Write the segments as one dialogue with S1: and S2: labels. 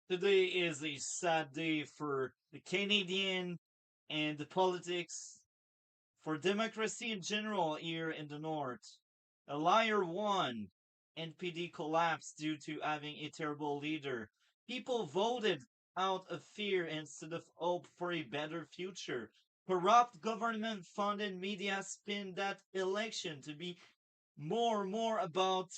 S1: Today is a sad day for the Canadian and the politics, for democracy in general here in the North. A liar won. NPD collapsed due to having a terrible leader. People voted out of fear instead of hope for a better future. Corrupt government funded media spin that election to be more about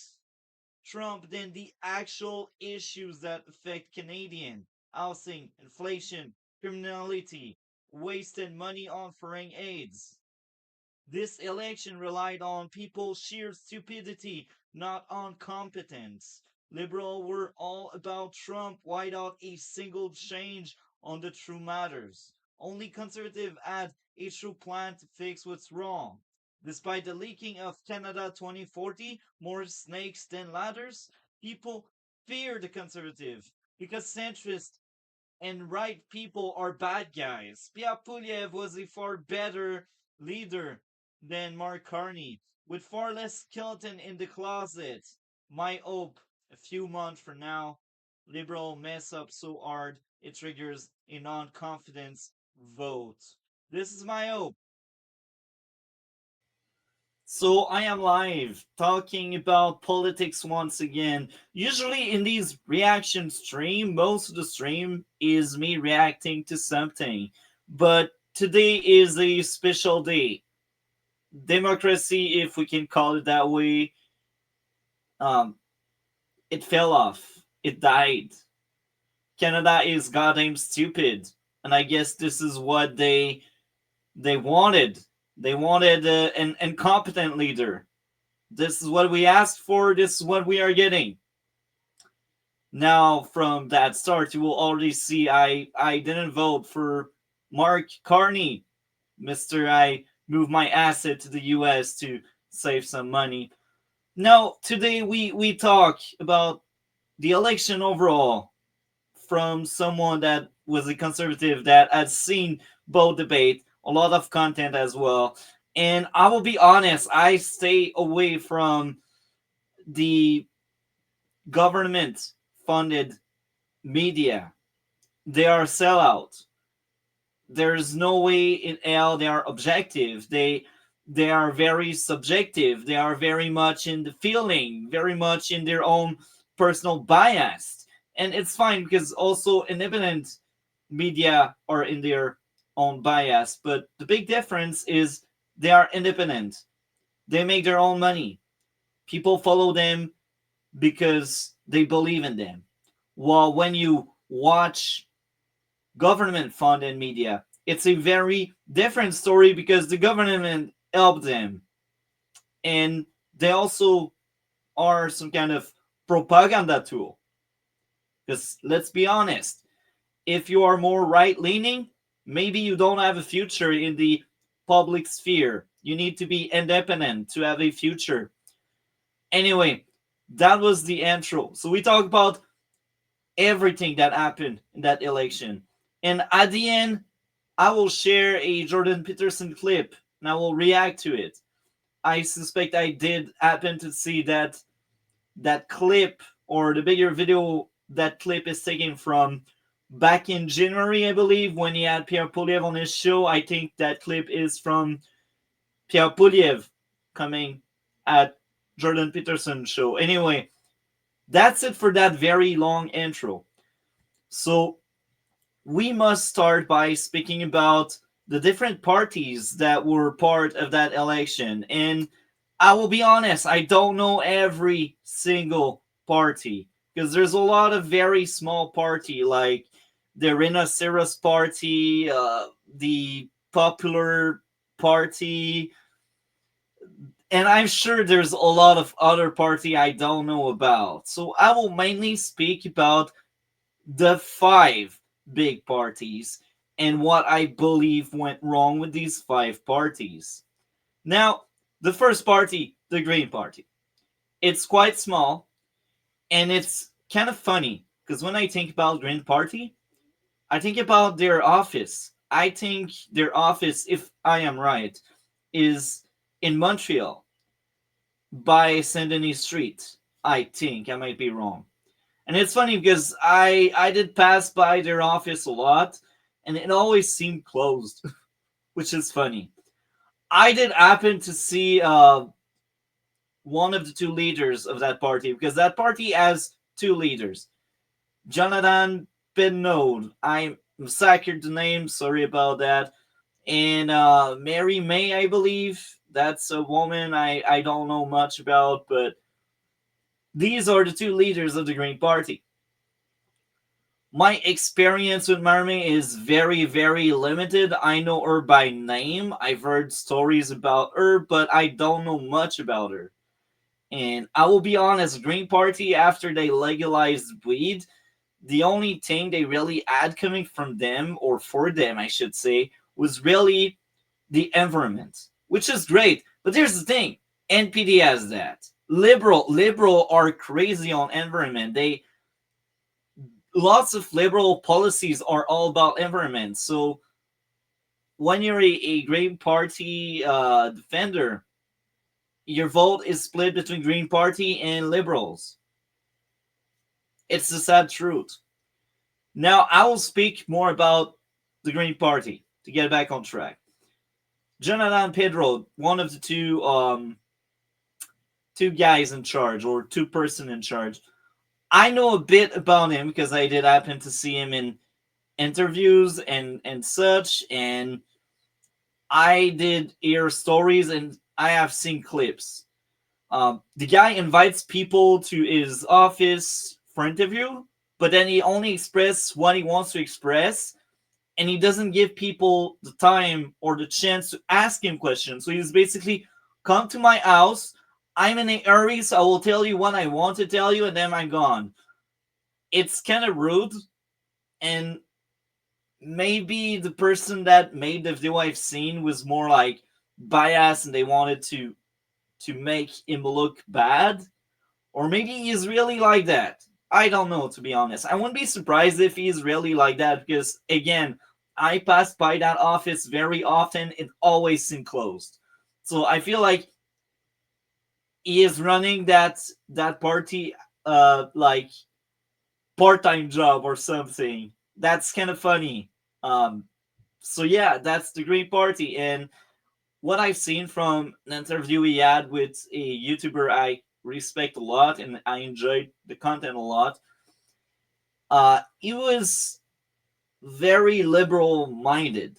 S1: Trump than the actual issues that affect Canadian housing, inflation, criminality, wasted money on foreign aids. This election relied on people's sheer stupidity, not on competence. Liberals were all about Trump without a single change on the true matters. Only conservative had a true plan to fix what's wrong. Despite the leaking of Canada 2040, more snakes than ladders, people fear the conservative because centrist and right people are bad guys. Pierre Poilievre was a far better leader than Mark Carney, with far less skeleton in the closet. My hope, a few months from now, Liberal mess up so hard it triggers a non-confidence vote. This is my hope. So I am live talking about politics once again. Usually in these reaction stream, most of the stream is me reacting to something. But today is a special day. Democracy, if we can call it that way, um, it fell off. It died. Canada is goddamn stupid. And I guess this is what they wanted. They wanted an incompetent leader. This is what we asked for. This is what we are getting. Now, from that start, you will already see I didn't vote for Mark Carney. Mr. I moved my asset to the US to save some money. Now, today we talk about the election overall from someone that was a conservative that had seen both debate, a lot of content as well. And I will be honest, I stay away from the government funded media. They are sellout. There's no way in hell they are objective. They are very subjective. They are very much in the feeling, very much in their own personal bias. And it's fine because also independent media are in their own bias. But the big difference is they are independent. They make their own money. People follow them because they believe in them. While when you watch government funded media, it's a very different story because the government helped them. And they also are some kind of propaganda tool. Because let's be honest, if you are more right leaning, maybe you don't have a future in the public sphere. You need to be independent to have a future. Anyway, that was the intro. So we talk about everything that happened in that election. And at the end, I will share a Jordan Peterson clip and I will react to it. I suspect I did happen to see that clip or the bigger video that clip is taken from back in January, I believe, when he had Pierre Poilievre on his show. I think that clip is from Pierre Poilievre coming at Jordan Peterson's show. Anyway, that's it for that very long intro. So we must start by speaking about the different parties that were part of that election. And I will be honest, I don't know every single party because there's a lot of very small party like the Rhinoceros Party, the Popular Party, and I'm sure there's a lot of other party I don't know about. So I will mainly speak about the five big parties and what I believe went wrong with these five parties. Now, the first party, the Green Party. It's quite small and it's kind of funny because when I think about Green Party, I think about their office. I think their office, if I am right, is in Montreal by Saint Denis Street. I think I might be wrong. And it's funny because I did pass by their office a lot, and it always seemed closed, which is funny. I did happen to see one of the two leaders of that party, because that party has two leaders. Jonathan Benoit. I massacred the name. Sorry about that. And Mary May, I believe. That's a woman I don't know much about, but these are the two leaders of the Green Party. My experience with Marmy is very, very limited. I know her by name. I've heard stories about her, but I don't know much about her. And I will be honest, Green Party, after they legalized weed, the only thing they really had coming from them, or for them, I should say, was really the environment, which is great. But here's the thing: NPD has that. Liberal are crazy on environment. They Lots of liberal policies are all about environment. So when you're a Green Party defender, your vote is split between Green Party and liberals. It's the sad truth. Now I will speak more about the Green Party to get back on track. Jonathan Pedro, one of the two guys in charge, or two-person in charge. I know a bit about him because I did happen to see him in interviews and such, and I did hear stories and I have seen clips. The guy invites people to his office for interview, but then he only expresses what he wants to express, and he doesn't give people the time or the chance to ask him questions. So he's basically, come to my house. I'm in a hurry, so I will tell you what I want to tell you, and then I'm gone. It's kind of rude, and maybe the person that made the video I've seen was more like biased, and they wanted to make him look bad, or maybe he's really like that. I don't know, to be honest. I wouldn't be surprised if he's really like that, because again, I pass by that office very often. It always seemed closed. So I feel like he is running that party like part-time job or something. That's kind of funny. Um so yeah, that's the Green Party. And what I've seen from an interview he had with a YouTuber I respect a lot and I enjoyed the content a lot, he was very liberal minded,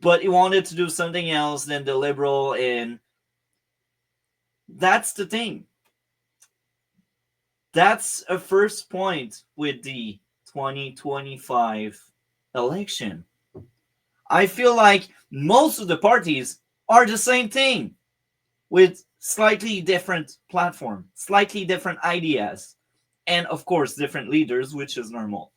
S1: but he wanted to do something else than the liberal. And that's the thing. That's a first point with the 2025 election. I feel like most of the parties are the same thing, with slightly different platform, slightly different ideas, and of course different leaders, which is normal.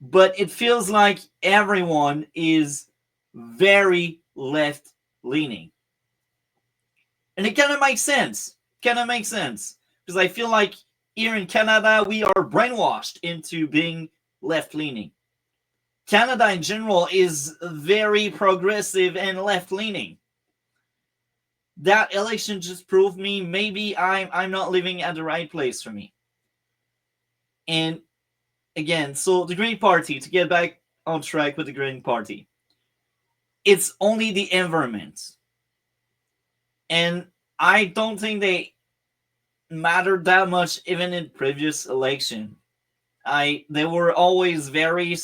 S1: But it feels like everyone is very left leaning. And it kind of makes sense. Kind of makes sense. Because I feel like here in Canada, we are brainwashed into being left leaning. Canada in general is very progressive and left leaning. That election just proved me maybe I'm not living at the right place for me. And again, so the Green Party, to get back on track with the Green Party, it's only the environment. And I don't think they mattered that much even in previous election. They were always very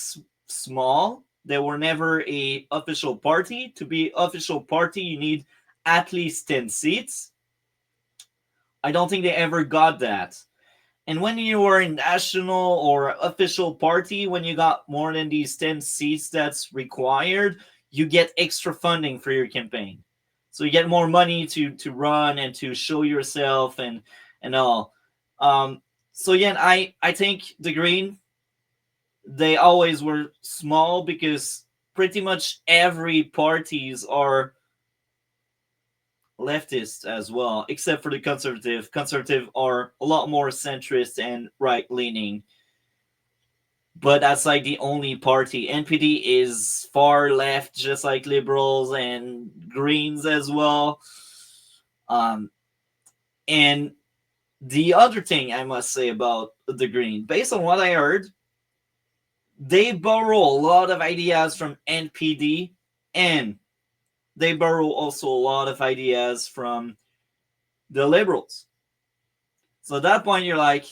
S1: small. They were never a official party. To be official party, you need at least 10 seats. I don't think they ever got that. And when you were in national or official party, when you got more than these 10 seats that's required, you get extra funding for your campaign. So you get more money to run and to show yourself and all. So again, I think the Green, they always were small because pretty much every parties are leftist as well, except for the conservative. Conservative are a lot more centrist and right leaning. But that's like the only party. NPD is far left, just like liberals and Greens as well. And The other thing I must say about the Green, based on what I heard, they borrow a lot of ideas from NPD, and they borrow also a lot of ideas from the Liberals. So at that point, you're like,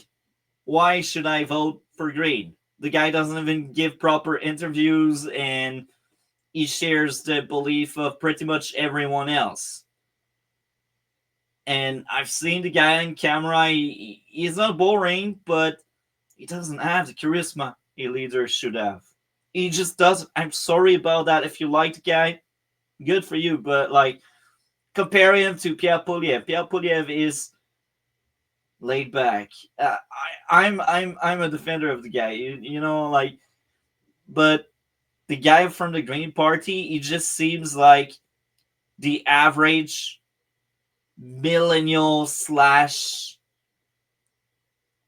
S1: why should I vote for Green? The guy doesn't even give proper interviews, and he shares the belief of pretty much everyone else. And I've seen the guy on camera. He's not boring, but he doesn't have the charisma a leader should have. He just doesn't. I'm sorry about that. If you like the guy, good for you. But like, compare him to Pierre Poilievre. Pierre Poilievre is laid back. I'm a defender of the guy. You know, like, but the guy from the Green Party, he just seems like the average millennial slash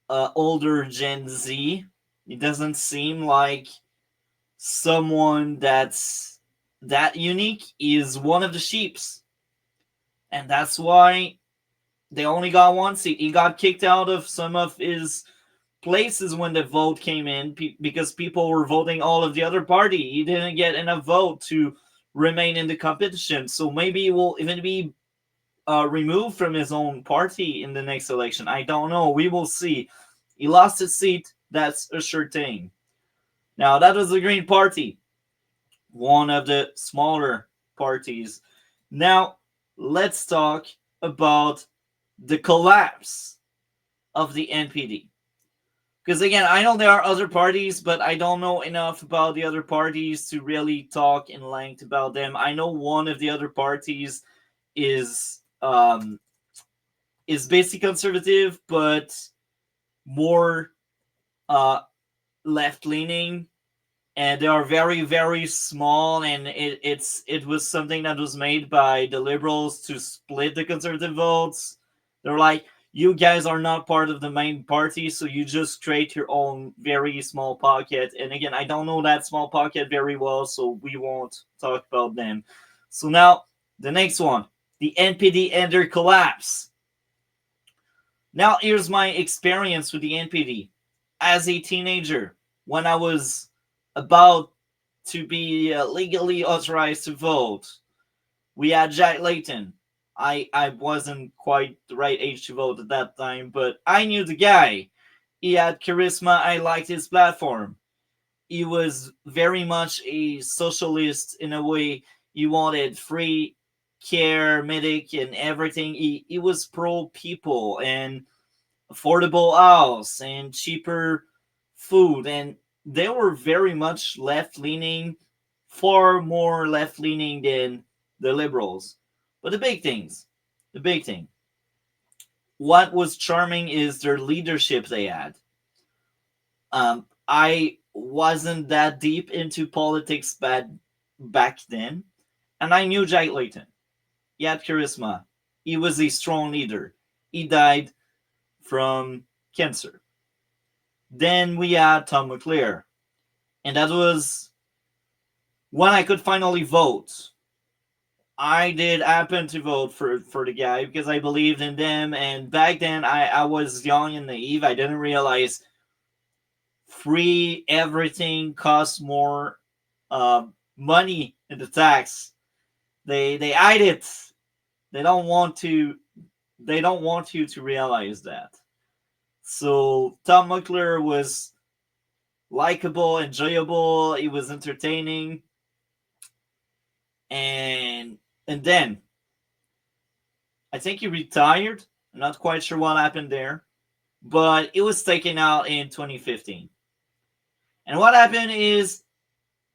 S1: older Gen Z. It doesn't seem like someone that's that unique. Is one of the sheeps, and that's why they only got one seat. He got kicked out of some of his places when the vote came in because people were voting all of the other party. He didn't get enough vote to remain in the competition, so maybe he will even be removed from his own party in the next election. I don't know. We will see. He lost his seat. That's a sure thing. Now, that was the Green Party, one of the smaller parties. Now, let's talk about the collapse of the NPD. Because again, I know there are other parties, but I don't know enough about the other parties to really talk in length about them. I know one of the other parties is basically conservative, but more left leaning, and they are very very small, and it was something that was made by the Liberals to split the conservative votes. They're like, you guys are not part of the main party, so you just create your own very small pocket. And again, I don't know that small pocket very well, so we won't talk about them. So now the next one, the NPD and their collapse. Now here's my experience with the NPD as a teenager when I was about to be legally authorized to vote. We had Jack Layton. I wasn't quite the right age to vote at that time, but I knew the guy. He had charisma. I liked his platform. He was very much a socialist in a way. He wanted free care, medic, and everything. He was pro people and affordable house and cheaper food, and they were very much left leaning, far more left leaning than the Liberals. But the big thing, what was charming is their leadership they had. I wasn't that deep into politics back then, and I knew Jack Layton. He had charisma. He was a strong leader. He died from cancer. Then we had Tom McClure, and that was when I could finally vote. I did happen to vote for the guy because I believed in them, and back then I was young and naive. I didn't realize free everything costs more money in the tax. They hide it. They don't want to. They don't want you to realize that. So Tom McClure was likable, enjoyable. He was entertaining, and then I think he retired. I'm not quite sure what happened there, but it was taken out in 2015. And what happened is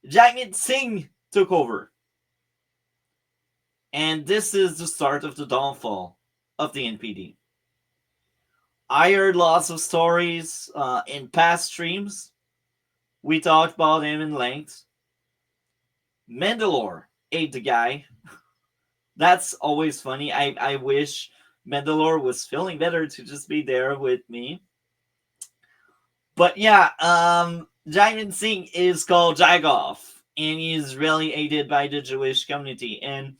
S1: Jagmeet Singh took over, and this is the start of the downfall of the NPD. I heard lots of stories in past streams. We talked about him in length. Mandalore ate the guy. That's always funny. I wish Mandalore was feeling better to just be there with me. But yeah, Jagmeet Singh is called Jagoff, and he's really hated by the Jewish community. And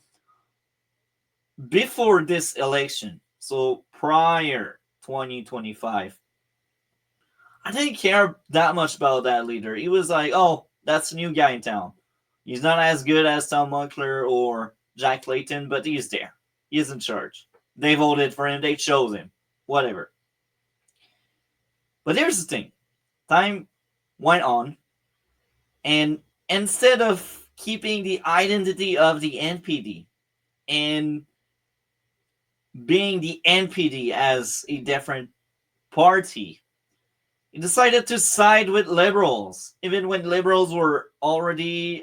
S1: before this election, so prior 2025. I didn't care that much about that leader. He was like, oh, that's a new guy in town. He's not as good as Tom Munkler or Jack Layton, but he's there. He's in charge. They voted for him. They chose him. Whatever. But here's the thing. Time went on, and instead of keeping the identity of the NPD and being the NPD as a different party, he decided to side with liberals. Even when liberals were already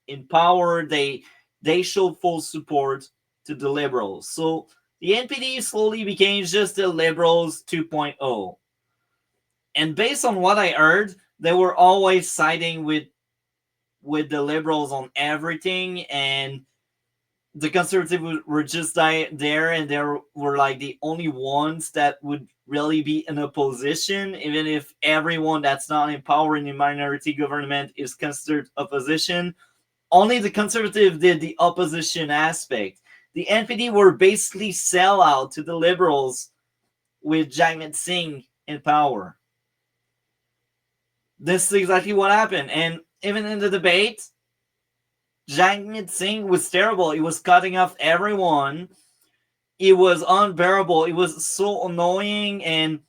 S1: in power, they showed full support to the liberals. So the NPD slowly became just the liberals 2.0. And based on what I heard, they were always siding with the liberals on everything, and the conservatives were just there, and they were like the only ones that would really be in opposition, even if everyone that's not in power in the minority government is considered opposition. Only the conservative did the opposition aspect. The NPD were basically sellout to the liberals with Jagmeet Singh in power. This is exactly what happened. And even in the debate, Jagmeet Singh was terrible. He was cutting off everyone. It was unbearable. It was so annoying, and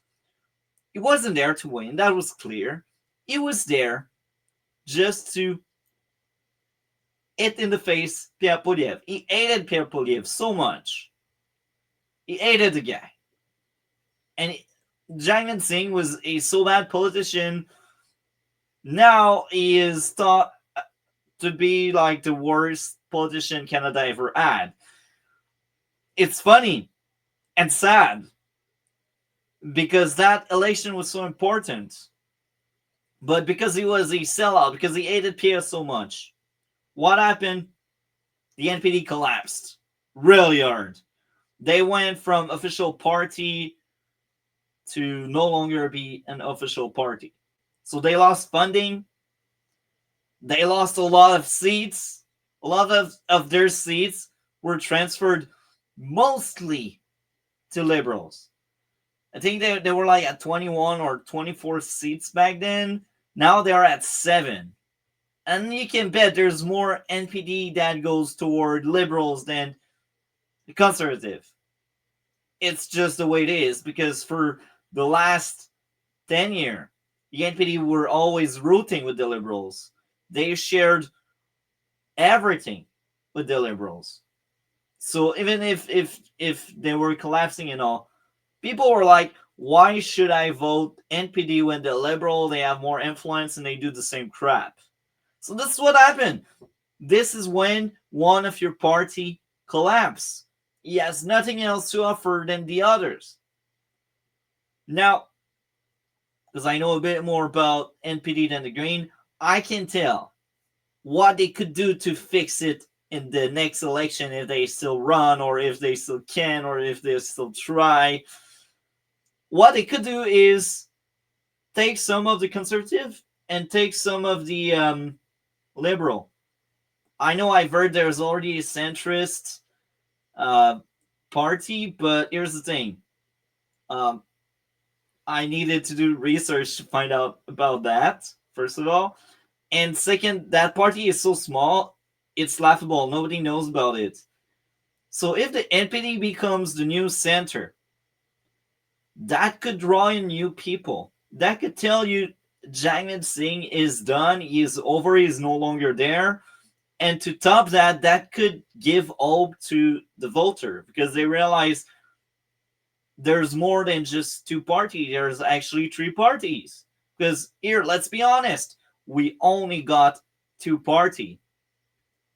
S1: he wasn't there to win. That was clear. He was there just to hit in the face Pierre Poilievre. He hated Pierre Poilievre so much. He hated the guy. And Jagmeet Singh was a so bad politician. Now he is thought to be like the worst politician Canada ever had. It's funny and sad because that election was so important. But because he was a sellout, because he hated Pierre so much, what happened? The NPD collapsed really hard. They went from official party to no longer be an official party. So they lost funding. They lost a lot of seats. A lot of their seats were transferred mostly to liberals. I think they were like at 21 or 24 seats back then. Now they are at 7. And you can bet there's more NPD that goes toward liberals than the conservative. It's just the way it is, because for the last 10 years, the NPD were always rooting with the liberals. They shared everything with the liberals. So even if they were collapsing and all, people were like, why should I vote NPD when the liberal, they have more influence and they do the same crap? So this is what happened. This is when one of your party collapses. He has nothing else to offer than the others. Now, because I know a bit more about NPD than the Green, I can tell what they could do to fix it in the next election, if they still run, or if they still can, or if they still try. What they could do is take some of the conservative and take some of the liberal. I know I've heard there's already a centrist party, but here's the thing. I needed to do research to find out about that, first of all. And second, that party is so small, it's laughable. Nobody knows about it. So if the NPD becomes the new center, that could draw in new people. That could tell you Jagmeet Singh is done, he's over, he's no longer there. And to top that, that could give hope to the voter, because they realize there's more than just 2 parties. There's actually 3 parties. Because here, let's be honest, we only got 2 parties.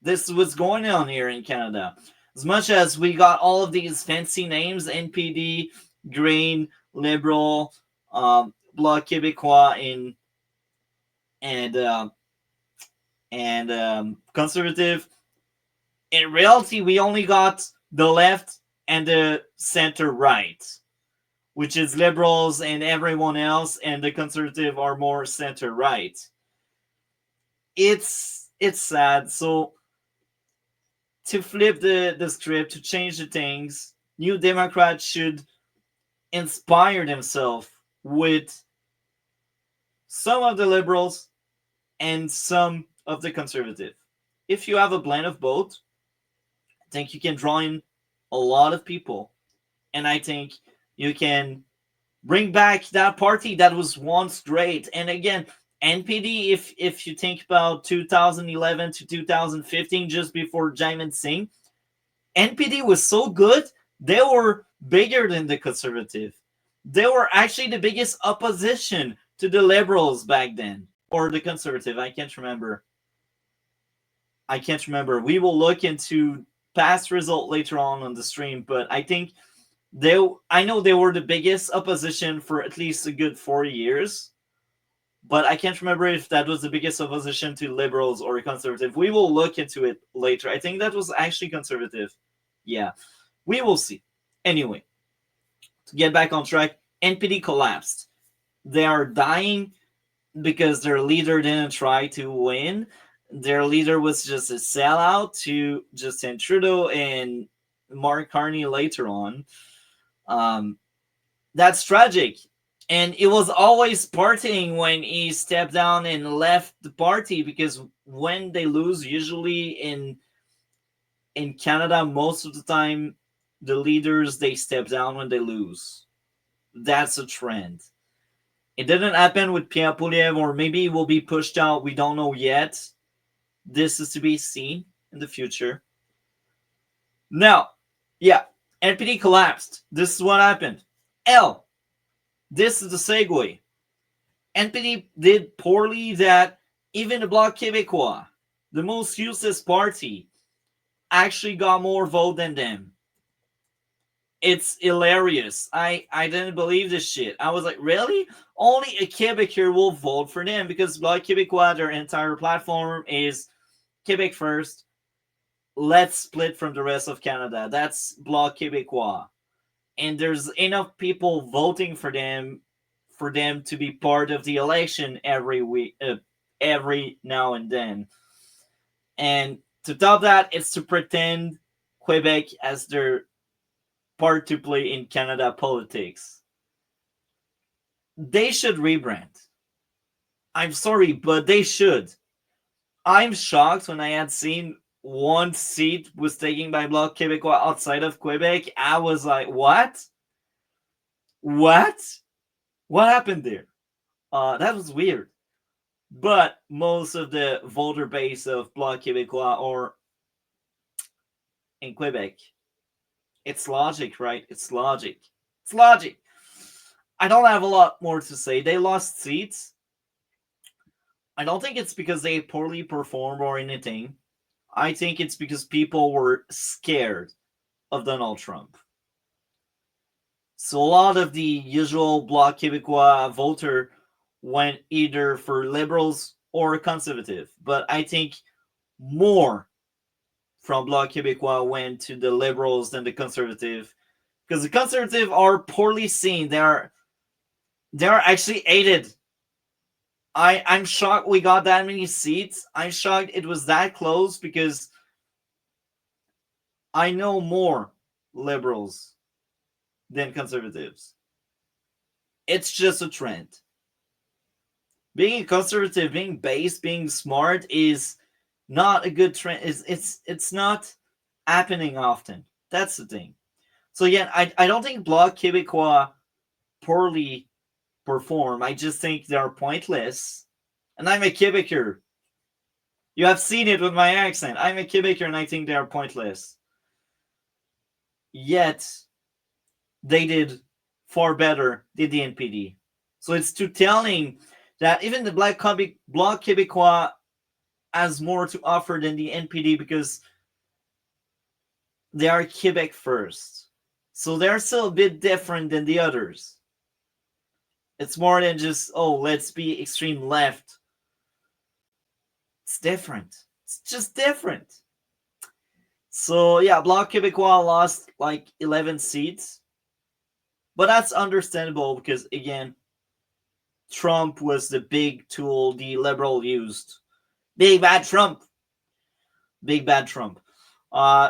S1: This is what's going on here in Canada. As much as we got all of these fancy names, NPD, Green, Liberal, Bloc Québécois, and Conservative, in reality, we only got the left and the center right, which is liberals and everyone else, and the conservative are more center right. It's sad. So to flip the script, to change the things, New Democrats should inspired himself with some of the liberals and some of the conservative. If you have a blend of both, I think you can draw in a lot of people. And I think you can bring back that party that was once great. And again, NPD, if you think about 2011 to 2015, just before Jaimin Singh, NPD was so good, they were bigger than the conservative. They were actually the biggest opposition to the liberals back then, or the conservative. I can't remember. I can't remember. We will look into past result later on the stream, but I think I know they were the biggest opposition for at least a good 4 years, but I can't remember if that was the biggest opposition to liberals or conservative. We will look into it later. I think that was actually conservative. Yeah, we will see. Anyway, to get back on track, NPD collapsed. They are dying because their leader didn't try to win. Their leader was just a sellout to Justin Trudeau and Mark Carney later on. That's tragic. And it was always partying when he stepped down and left the party, because when they lose, usually in Canada, most of the time, the leaders, they step down when they lose. That's a trend. It didn't happen with Pierre Poilievre, or maybe it will be pushed out. We don't know yet. This is to be seen in the future. Now, yeah, NPD collapsed. This is what happened. This is the segue. NPD did poorly that even the Bloc Québécois, the most useless party, actually got more vote than them. It's hilarious. I didn't believe this shit. I was like, really? Only a Quebecer will vote for them, because Bloc Québécois, their entire platform is Quebec first. Let's split from the rest of Canada. That's Bloc Québécois. And there's enough people voting for them to be part of the election every week, every now and then. And to top that, it's to pretend Quebec as their part to play in Canada politics. They should rebrand. I'm sorry, but they should. I'm shocked when I had seen one seat was taken by Bloc Québécois outside of Quebec. I was like, what? What? What happened there? That was weird. But most of the voter base of Bloc Québécois are in Quebec. It's logic, right? It's logic. It's logic. I don't have a lot more to say. They lost seats. I don't think it's because they poorly performed or anything. I think it's because people were scared of Donald Trump. So a lot of the usual Bloc Québécois voter went either for liberals or conservative. But I think more from Bloc Québécois went to the liberals than the conservative, because the conservative are poorly seen. They are actually hated. I'm shocked we got that many seats. I'm shocked it was that close, because I know more liberals than conservatives. It's just a trend. Being a conservative, being based, being smart is not a good trend. It's not happening often. That's the thing. So again, I don't think Bloc Québécois poorly perform. I just think they are pointless. And I'm a Quebecer. You have seen it with my accent. I'm a Quebecer and I think they are pointless. Yet, they did far better than the NPD. So it's too telling that even the Bloc Québécois has more to offer than the NPD, because they are Quebec first. So they're still a bit different than the others. It's more than just, oh, let's be extreme left. It's different. It's just different. So yeah, Bloc Québécois lost like 11 seats. But that's understandable, because again, Trump was the big tool the liberal used. Big bad Trump. Big bad Trump.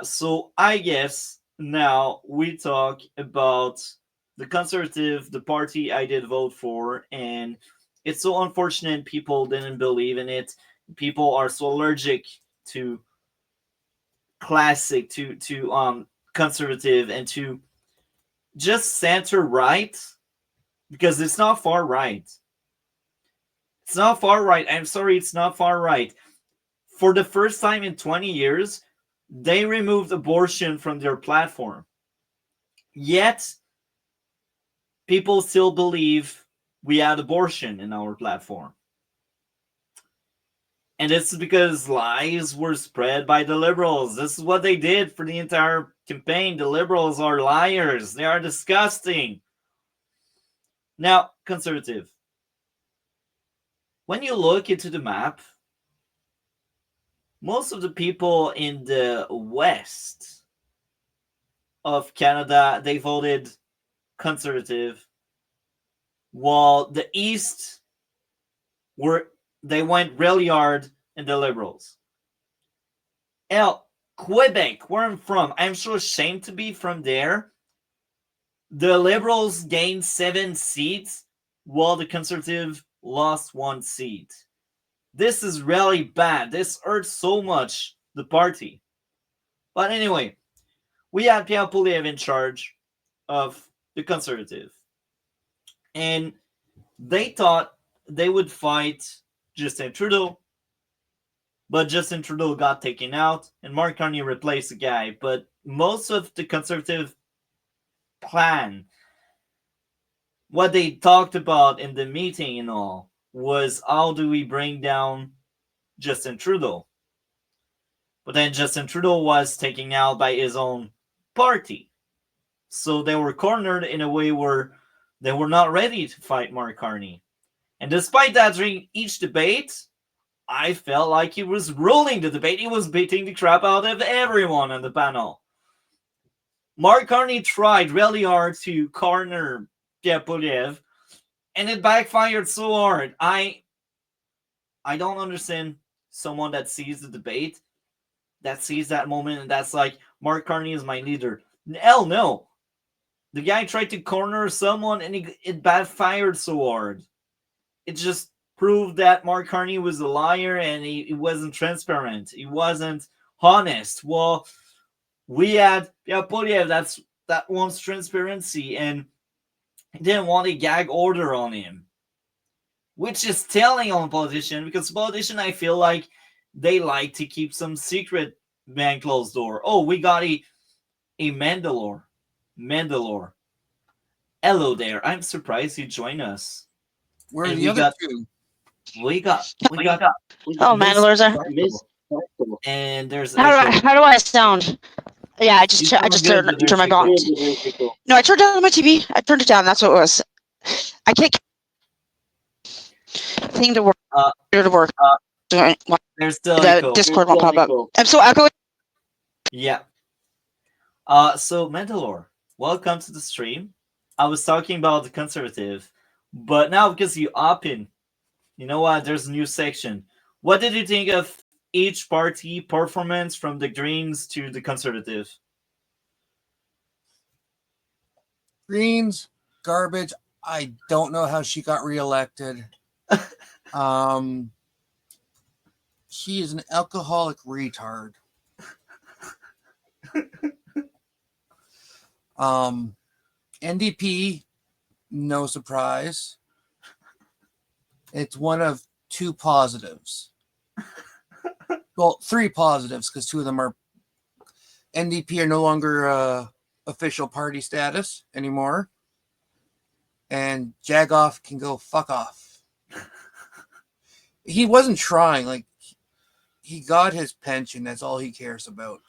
S1: So I guess now we talk about the Conservative, the party I did vote for, and it's so unfortunate people didn't believe in it. People are so allergic to classic, to conservative, and to just center right, because it's not far right. It's not far right. I'm sorry, it's not far right. For the first time in 20 years, they removed abortion from their platform. Yet, people still believe we had abortion in our platform. And it's because lies were spread by the liberals. This is what they did for the entire campaign. The liberals are liars. They are disgusting. Now, conservative. When you look into the map, most of the people in the west of Canada, they voted conservative, while the east they went really hard in the liberals. Hell, Quebec, where I'm from, I'm so ashamed to be from there. The liberals gained 7 seats, while the conservative lost 1 seat. This is really bad. This hurts so much the party. But anyway, we had Pierre Poilievre in charge of the conservative. And they thought they would fight Justin Trudeau, but Justin Trudeau got taken out, and Mark Carney replaced the guy. But most of the conservative plan, what they talked about in the meeting and all, was how do we bring down Justin Trudeau? But then Justin Trudeau was taken out by his own party. So they were cornered in a way where they were not ready to fight Mark Carney. And despite that, during each debate, I felt like he was ruling the debate. He was beating the crap out of everyone on the panel. Mark Carney tried really hard to corner Pierre Poilievre, and it backfired so hard. I don't understand someone that sees the debate, that sees that moment, and that's like, Mark Carney is my leader. Hell no. The guy tried to corner someone, and it backfired so hard. It just proved that Mark Carney was a liar, and he wasn't transparent. He wasn't honest. Well, we had Pierre Poilievre that wants transparency, and he didn't want a gag order on him, which is telling on politician, because politician, I feel like they like to keep some secret behind closed door. Oh, we got a Mandalore. Hello there. I'm surprised you joined us.
S2: Where are the other two?
S1: We got
S3: Oh, Mandalore's there.
S1: and there's
S3: How do I sound? Yeah, I just turned my volume. No, I turned down my TV. I turned it down. That's what it was. I can't seem to work.
S1: There's still
S3: the
S1: echo.
S3: Discord won't pop up. I'm so echoey.
S1: Yeah. So Mandalore, welcome to the stream. I was talking about the conservative, but now because you up in, you know what? There's a new section. What did you think of each party performance from the Greens to the conservative?
S2: Greens, garbage. I don't know how she got reelected. She is an alcoholic retard. NDP, no surprise. It's one of 2 positives. Well, 3 positives, because 2 of them are NDP are no longer official party status anymore. And Jagoff can go fuck off. He wasn't trying. Like, he got his pension. That's all he cares about.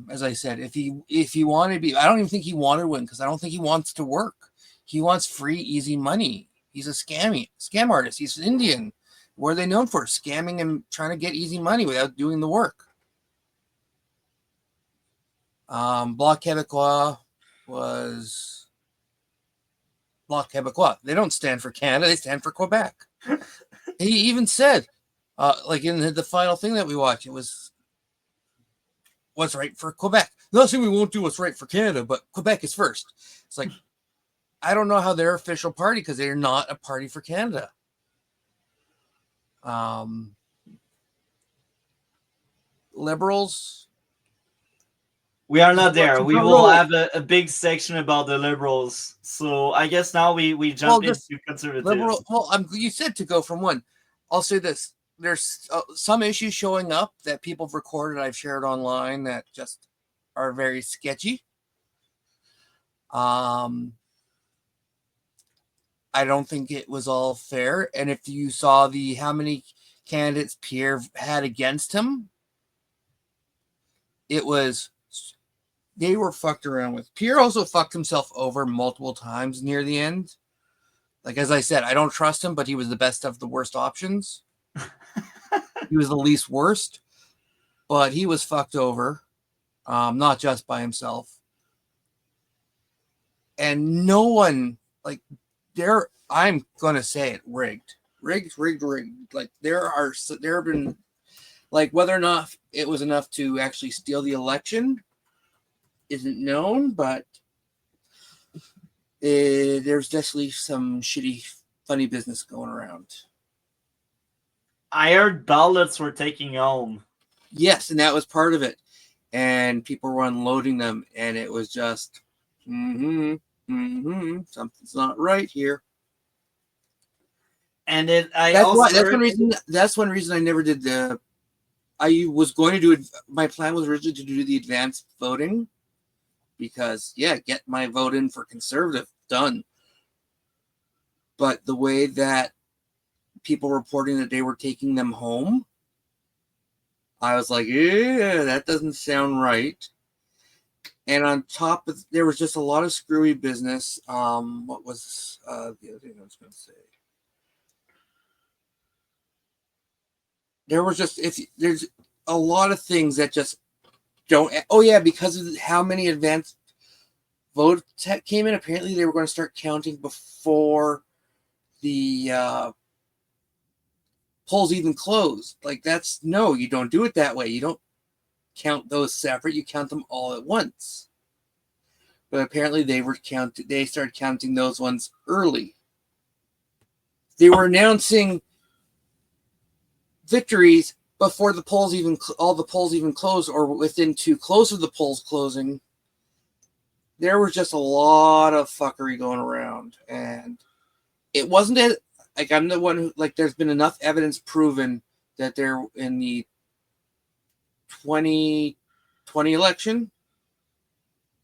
S2: As I said, if he wanted to be, I don't even think he wanted to win, because I don't think he wants to work. He wants free, easy money. He's a scam artist. He's Indian. What are they known for? Scamming and trying to get easy money without doing the work. Bloc Québécois was Bloc Québécois. They don't stand for Canada. They stand for Quebec. He even said, like in the final thing that we watched, it was what's right for Quebec. Not saying we won't do what's right for Canada, but Quebec is first. It's like, I don't know how they're official party because they're not a party for Canada. Liberals.
S1: We are not there. We
S2: No,
S1: will
S2: no.
S1: have a big section about the Liberals. So I guess now we jump into conservatives.
S2: Liberal. Well, you said to go from one. I'll say this. There's some issues showing up that people have recorded, I've shared online, that just are very sketchy. I don't think it was all fair. And if you saw how many candidates Pierre had against him, they were fucked around with. Pierre also fucked himself over multiple times near the end. Like, as I said, I don't trust him, but he was the best of the worst options. He was the least worst, but he was fucked over, not just by himself. And no one, like, I'm going to say it, rigged. Like, there have been, like, whether or not it was enough to actually steal the election isn't known, but there's definitely some shitty, funny business going around.
S1: I heard ballots were taking home.
S2: Yes, and that was part of it. And people were unloading them, and it was just, something's not right here.
S1: And
S2: that's one reason I never did I was going to do it. My plan was originally to do the advanced voting because, get my vote in for conservative done. But the way that people reporting that they were taking them home, I was like, that doesn't sound right. And on top of, there was just a lot of screwy business. What was the other thing I was going to say? There's a lot of things that just don't. Oh yeah, because of how many advanced votes came in. Apparently, they were going to start counting before the polls even closed. Like, you don't do it that way. You don't count those separate. You count them all at once. But apparently, they started counting those ones early. They were announcing victories before the polls all the polls even closed, or within too close of the polls closing. There was just a lot of fuckery going around, and it wasn't like I'm the one who, like, there's been enough evidence proven that there in the 2020 election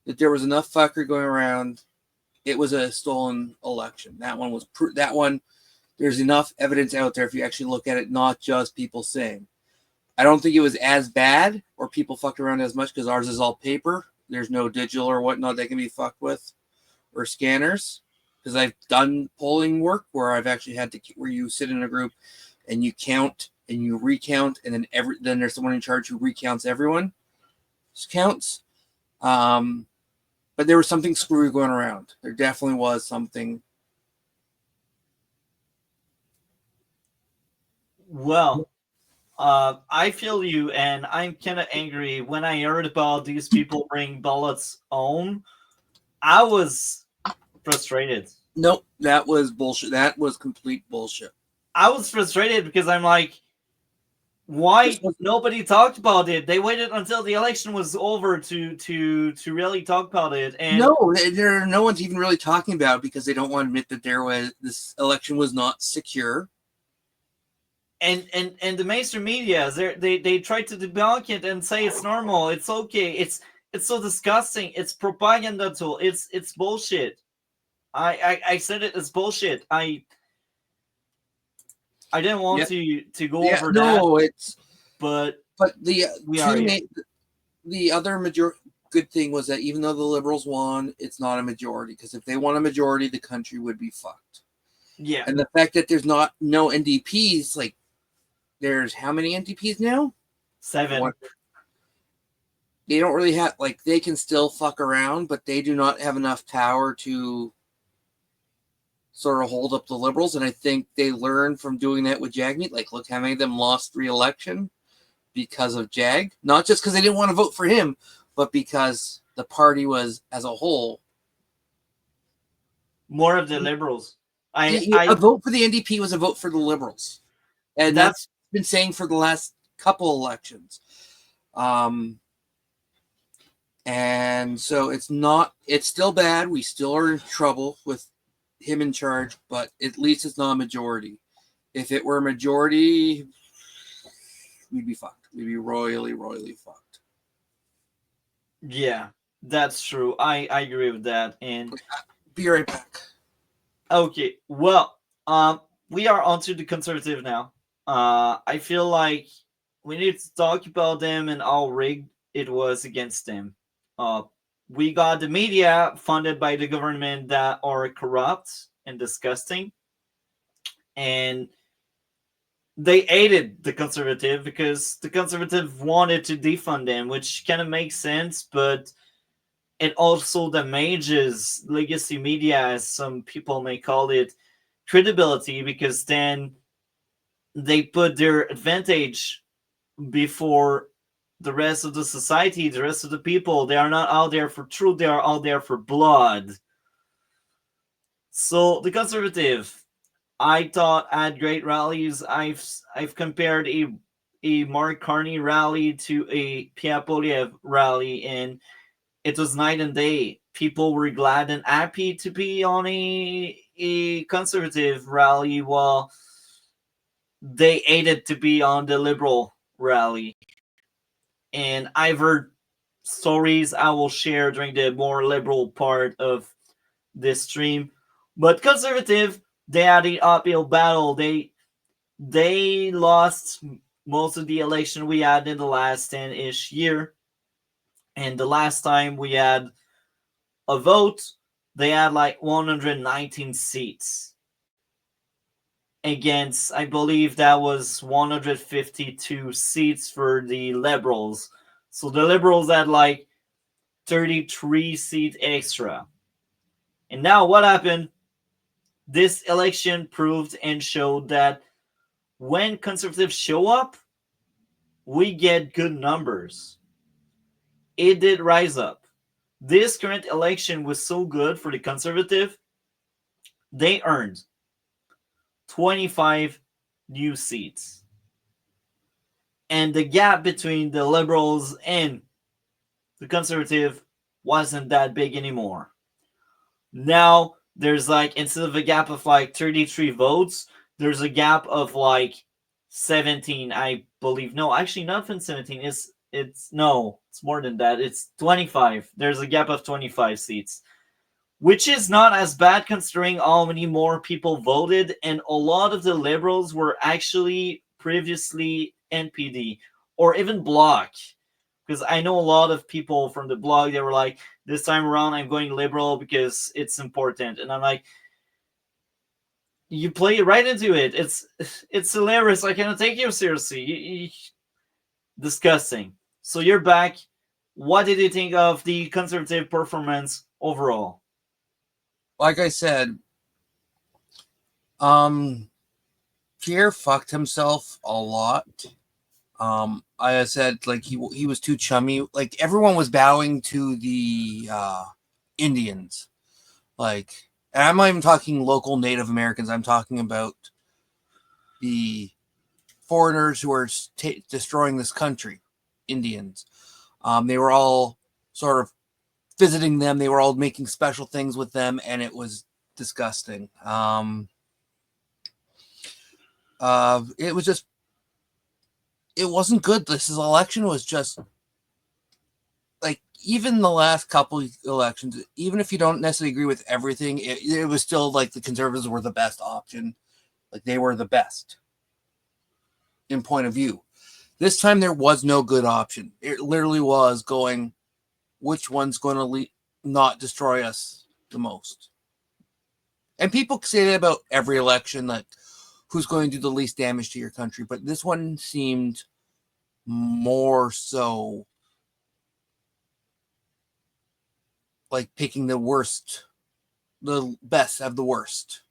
S2: that there was enough fuckery going around. It was a stolen election. That one was there's enough evidence out there if you actually look at it, not just people saying. I don't think it was as bad or people fucked around as much because ours is all paper. There's no digital or whatnot that can be fucked with or scanners. Because I've done polling work where I've actually where you sit in a group and you count and you recount, and then there's someone in charge who recounts everyone. Counts. But there was something screwy going around. There definitely was something.
S1: Well, I feel you, and I'm kind of angry. When I heard about these people bring ballots home, I was frustrated.
S2: Nope, that was bullshit. That was complete bullshit.
S1: I was frustrated because I'm like, why nobody talked about it? They waited until the election was over to really talk about it. And
S2: no one's even really talking about it because they don't want to admit that this election was not secure.
S1: And the mainstream media, they try to debunk it and say it's normal, it's okay, it's so disgusting, it's propaganda tool, it's bullshit. I said it, it's bullshit. I didn't want to go over that. But
S2: the other good thing was that even though the Liberals won, it's not a majority, because if they won a majority, the country would be fucked.
S1: Yeah.
S2: And the fact that there's no NDPs, like, there's how many NDPs now?
S1: 7.
S2: They don't really have, like, they can still fuck around, but they do not have enough power to sort of hold up the Liberals. And I think they learned from doing that with Jagmeet. Like, look how many of them lost re-election because of Jag. Not just because they didn't want to vote for him, but because the party was, as a whole,
S1: more of the liberals.
S2: A vote for the NDP was a vote for the Liberals, and that's been saying for the last couple elections. And so it's still bad. We still are in trouble with him in charge, but at least it's not a majority. If it were a majority, we'd be fucked. We'd be royally, royally fucked.
S1: Yeah, that's true. I agree with that. And
S2: be right back.
S1: Okay, well, we are onto the Conservative now. I feel like we need to talk about them and how rigged it was against them. We got the media funded by the government that are corrupt and disgusting, and they aided the Conservative because the Conservative wanted to defund them, which kind of makes sense, but it also damages legacy media, as some people may call it, credibility, because then they put their advantage before the rest of the society, the rest of the people. They are not out there for truth, they are out there for blood. So the Conservative, I thought, had great rallies. I've compared a Mark Carney rally to a Pierre Poilievre rally, and it was night and day. People were glad and happy to be on a Conservative rally, while they hated to be on the Liberal rally. And I've heard stories I will share during the more liberal part of this stream. But Conservative, they had an uphill battle. They lost most of the election we had in the last 10-ish year. And the last time we had a vote, they had like 119 seats against, I believe that was 152 seats for the Liberals. So the Liberals had like 33 seats extra. And now what happened? This election proved and showed that when Conservatives show up, we get good numbers. It did rise up. This current election was so good for the Conservative, they earned 25 new seats. And the gap between the Liberals and the Conservative wasn't that big anymore. Now there's like, instead of a gap of like 33 votes, there's a gap of like 17, I believe. No, actually not even 17. It's more than that. It's 25. There's a gap of 25 seats, which is not as bad considering how many more people voted, and a lot of the Liberals were actually previously NPD or even Bloc. Because I know a lot of people from the Bloc, they were like, this time around I'm going Liberal because it's important. And I'm like, you play right into it. It's hilarious. I cannot take you seriously. Disgusting. So you're back. What did you think of the Conservative performance overall?
S2: Like I said, Pierre fucked himself a lot. I said, like, he was too chummy. Like, everyone was bowing to the Indians. Like, and I'm not even talking local Native Americans. I'm talking about the foreigners who are destroying this country, Indians. They were all sort of visiting them. They were all making special things with them, and it was disgusting. It was just, it wasn't good. This election was just like, even the last couple elections, even if you don't necessarily agree with everything, it was still like the Conservatives were the best option. Like, they were the best in point of view. This time there was no good option. It literally was going, which one's going to not destroy us the most? And people say that about every election, like, who's going to do the least damage to your country. But this one seemed more so like picking the worst, the best of the worst.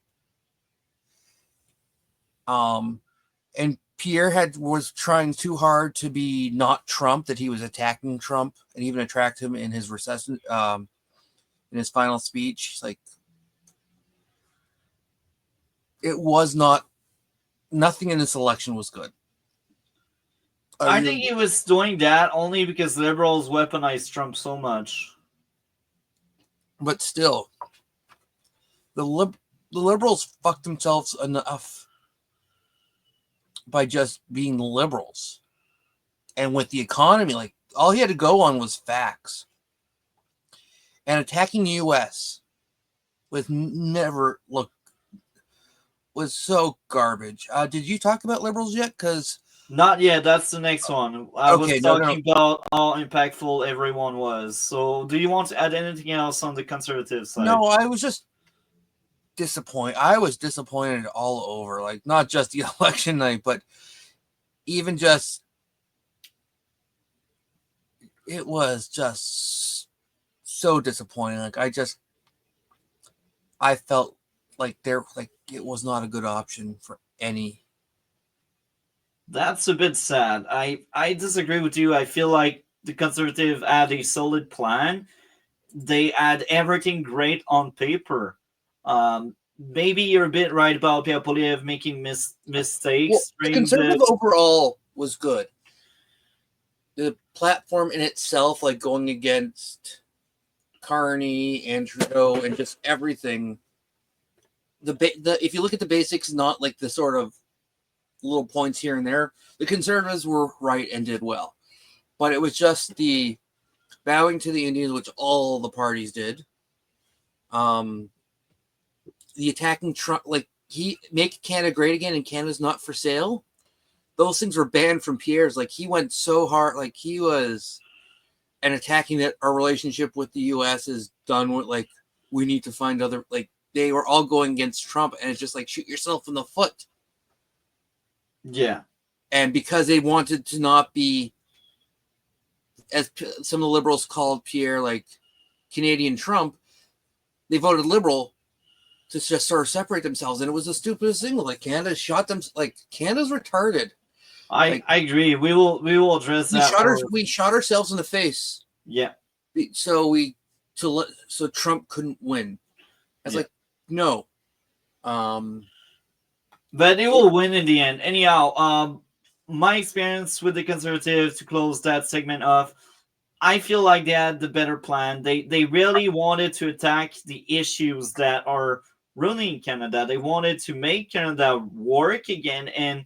S2: And Pierre was trying too hard to be not Trump, that he was attacking Trump, and even attacked him in his recession, in his final speech. He's like, it was not. Nothing in this election was good.
S1: I think he was doing that only because liberals weaponized Trump so much.
S2: But still, the liberals fucked themselves enough by just being liberals. And with the economy, like, all he had to go on was facts. And attacking the U.S. was so garbage. Did you talk about liberals yet? Because
S1: not yet. That's the next one. I was talking about how impactful everyone was. So, do you want to add anything else on the conservative side?
S2: No, I was just disappointed. I was disappointed all over. Like, not just the election night, but even just. It was just so disappointing. Like, I felt like it was not a good option for any.
S1: That's a bit sad. I disagree with you. I feel like the Conservative had a solid plan. They had everything great on paper. Maybe you're a bit right about Pierre Poilievre making mistakes.
S2: Well, the Conservative overall was good. The platform in itself, like going against Carney and Trudeau and just everything. If you look at the basics, not like the sort of little points here and there, the Conservatives were right and did well. But it was just the bowing to the Indians, which all the parties did. The attacking Trump, like he make Canada great again, and Canada's not for sale. Those things were banned from Pierre's. Like, he went so hard, like he was, and attacking that our relationship with the U.S. is done with. Like, we need to find other. Like, they were all going against Trump, and it's just like, shoot yourself in the foot.
S1: Yeah.
S2: And because they wanted to not be, as some of the liberals called Pierre, like Canadian Trump, they voted liberal to just sort of separate themselves, and it was the stupidest thing. Like, Canada shot them. Like, Canada's retarded.
S1: I agree. We will address that.
S2: We shot ourselves in the face.
S1: Yeah.
S2: So Trump couldn't win. I was like, no.
S1: But it will win in the end. Anyhow, my experience with the Conservatives, to close that segment off, I feel like they had the better plan. They really wanted to attack the issues that are ruining Canada. They wanted to make Canada work again, and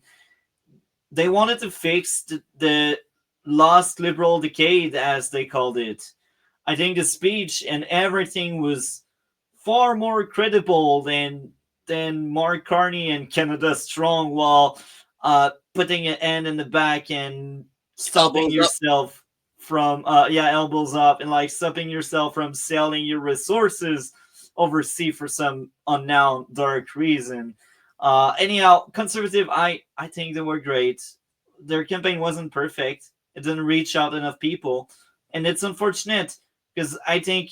S1: they wanted to fix the lost liberal decade, as they called it. I think the speech and everything was far more credible than Mark Carney and Canada Strong, while putting an end in the back and stopping yourself from elbows up, and like stopping yourself from selling your resources overseas for some unknown dark reason. Anyhow, Conservative, I think they were great. Their campaign wasn't perfect. It didn't reach out enough people, and it's unfortunate because I think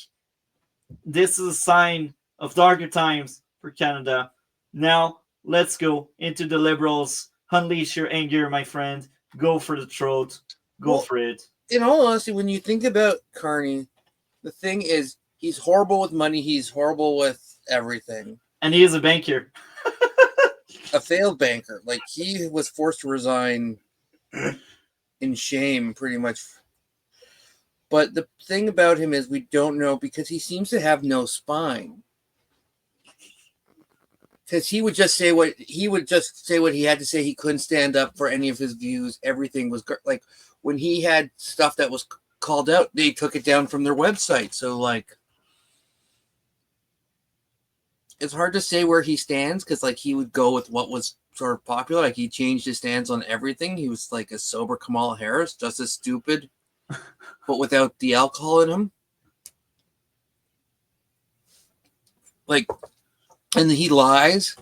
S1: this is a sign of darker times for Canada. Now, let's go into the Liberals. Unleash your anger, my friend. Go for the throat. Go for it.
S2: In all honesty, when you think about Carney, the thing is, he's horrible with money. He's horrible with everything.
S1: And he is a banker.
S2: A failed banker. Like, he was forced to resign in shame, pretty much. But the thing about him is we don't know, because he seems to have no spine. Because he would just say what he had to say. He couldn't stand up for any of his views. Everything was like, when he had stuff that was called out, they took it down from their website. So, like, it's hard to say where he stands, because, like, he would go with what was sort of popular. Like, he changed his stance on everything. He was like a sober Kamala Harris, just as stupid, but without the alcohol in him. Like, and he lies.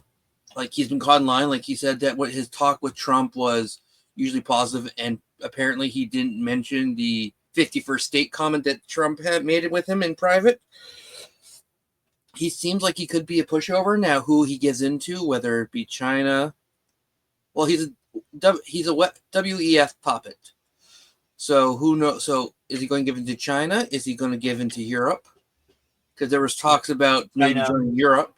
S2: Like, he's been caught in line. Like, he said that what his talk with Trump was usually positive, and apparently he didn't mention the 51st state comment that Trump had made it with him in private. He seems like he could be a pushover. Now, who he gives into, whether it be China, well, he's a WEF puppet. So who knows? So is he going to give into China? Is he going to give into Europe? Because there was talks about maybe joining Europe,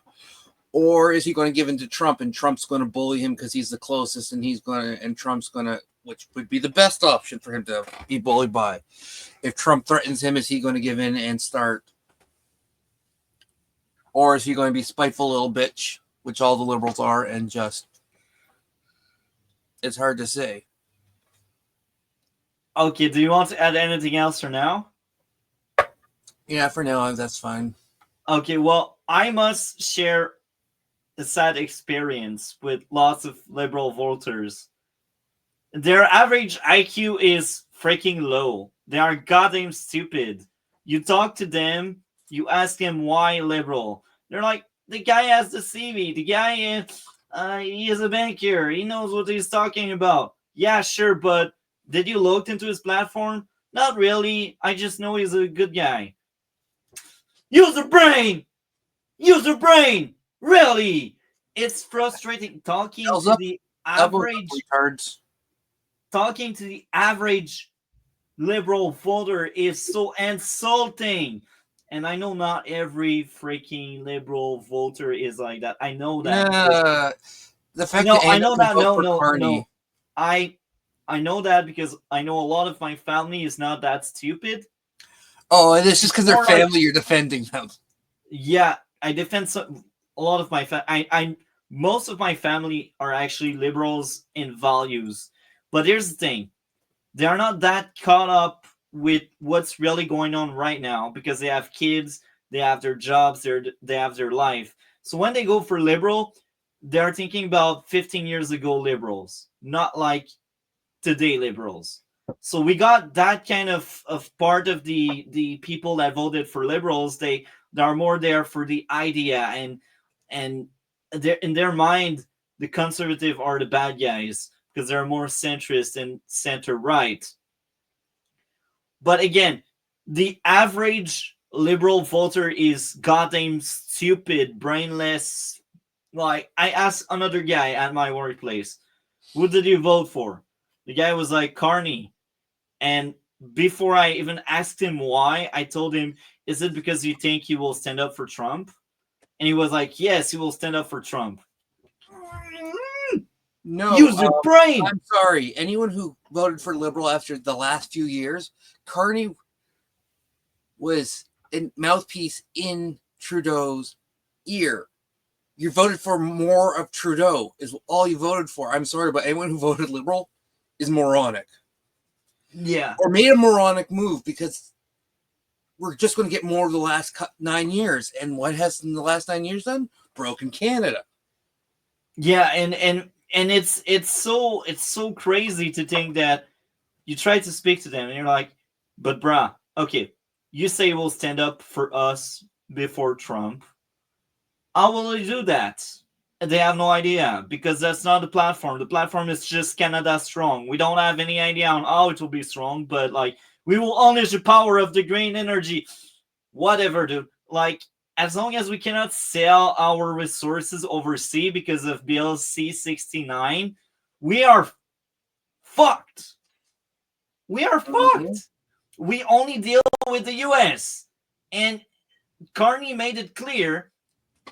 S2: Or is he going to give in to Trump, and Trump's going to bully him because he's the closest, and Trump's going to, which would be the best option for him to be bullied by. If Trump threatens him, is he going to give in and start? Or is he going to be spiteful little bitch, which all the liberals are, and just, it's hard to say.
S1: Okay, do you want to add anything else for now?
S2: Yeah, for now, that's fine.
S1: Okay, well, I must share a sad experience with lots of liberal voters. Their average IQ is freaking low. They are goddamn stupid. You talk to them, you ask them why liberal. They're like, the guy has the CV. The guy, he is a banker. He knows what he's talking about. Yeah, sure, but did you look into his platform? Not really. I just know he's a good guy. Use your brain! Use your brain! Really? It's frustrating talking to the average liberal voter is so insulting. And I know not every freaking liberal voter is like that. I know that.
S2: The fact that
S1: I know that. No. I know that because I know a lot of my family is not that stupid.
S2: Oh, and it's just because they're family, you're defending them.
S1: Yeah, I defend a lot of my most of my family are actually liberals in values. But here's the thing. They are not that caught up with what's really going on right now because they have kids, they have their jobs, they have their life. So when they go for liberal, they're thinking about 15 years ago liberals, not like today liberals. So we got that kind of part of the people that voted for liberals. They are more there for the idea, and in their mind, the conservative are the bad guys because they're more centrist and center right. But again, the average liberal voter is goddamn stupid, brainless. Like, I asked another guy at my workplace, who did you vote for? The guy was like, Carney. And before I even asked him why, I told him, is it because you think he will stand up for Trump? And he was like, yes, he will stand up for Trump.
S2: No,
S1: use your brain.
S2: I'm sorry. Anyone who voted for liberal after the last few years, Carney was a mouthpiece in Trudeau's ear. You voted for more of Trudeau is all you voted for. I'm sorry, but anyone who voted liberal is moronic.
S1: Yeah.
S2: Or made a moronic move because we're just going to get more of the last 9 years. And what has in the last 9 years done? Broken Canada.
S1: Yeah, and it's so crazy to think that you try to speak to them and you're like, but brah, okay, you say we'll stand up for us before Trump. How will you do that? And they have no idea because that's not the platform. The platform is just Canada strong. We don't have any idea on how it will be strong, but like we will unleash the power of the green energy. Whatever, dude. Like, as long as we cannot sell our resources overseas because of Bill C-69, we are fucked. We are fucked. We only deal with the US. And Carney made it clear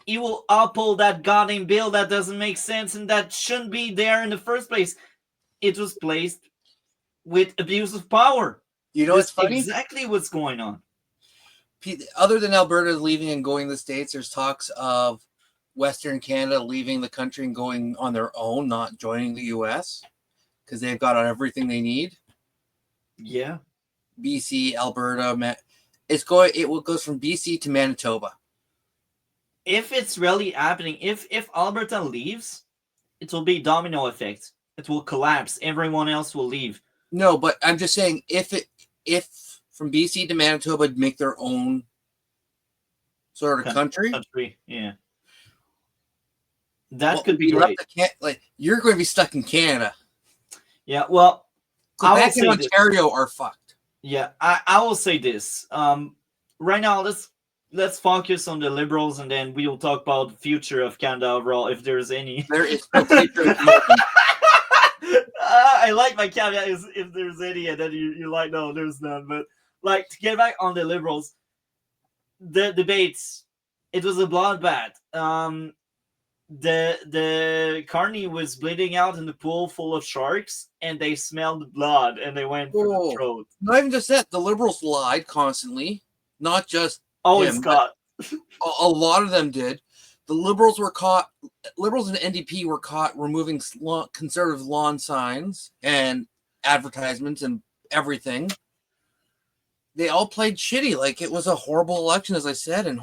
S1: he will uphold that goddamn bill that doesn't make sense and that shouldn't be there in the first place. It was placed with abuse of power.
S2: You know what's funny?
S1: Exactly what's going on.
S2: Other than Alberta leaving and going to the States, there's talks of Western Canada leaving the country and going on their own, not joining the US, because they've got everything they need.
S1: Yeah.
S2: BC, Alberta, it goes from BC to Manitoba.
S1: If it's really happening, if Alberta leaves, it will be domino effect. It will collapse. Everyone else will leave.
S2: No, but I'm just saying if from BC to Manitoba make their own sort of country,
S1: yeah, that could be great.
S2: You're going to be stuck in Canada.
S1: Yeah, well,
S2: Quebec and Ontario are fucked.
S1: Yeah, I will say this. Right now, let's focus on the Liberals, and then we will talk about the future of Canada overall, if there's any.
S2: There is no future.
S1: I like my caveat is if there's any, and then you're like, no, there's none. But like, to get back on the Liberals, the debates, it was a bloodbath. the carney was bleeding out in the pool full of sharks, and they smelled the blood, and they went for the
S2: Oh,
S1: throat.
S2: not even just that. The liberals lied constantly, not just
S1: Oh,
S2: him,
S1: Scott.
S2: a lot of them did. The liberals were caught. Liberals and NDP were caught removing conservative lawn signs and advertisements and everything. They all played shitty. Like, it was a horrible election, as I said, and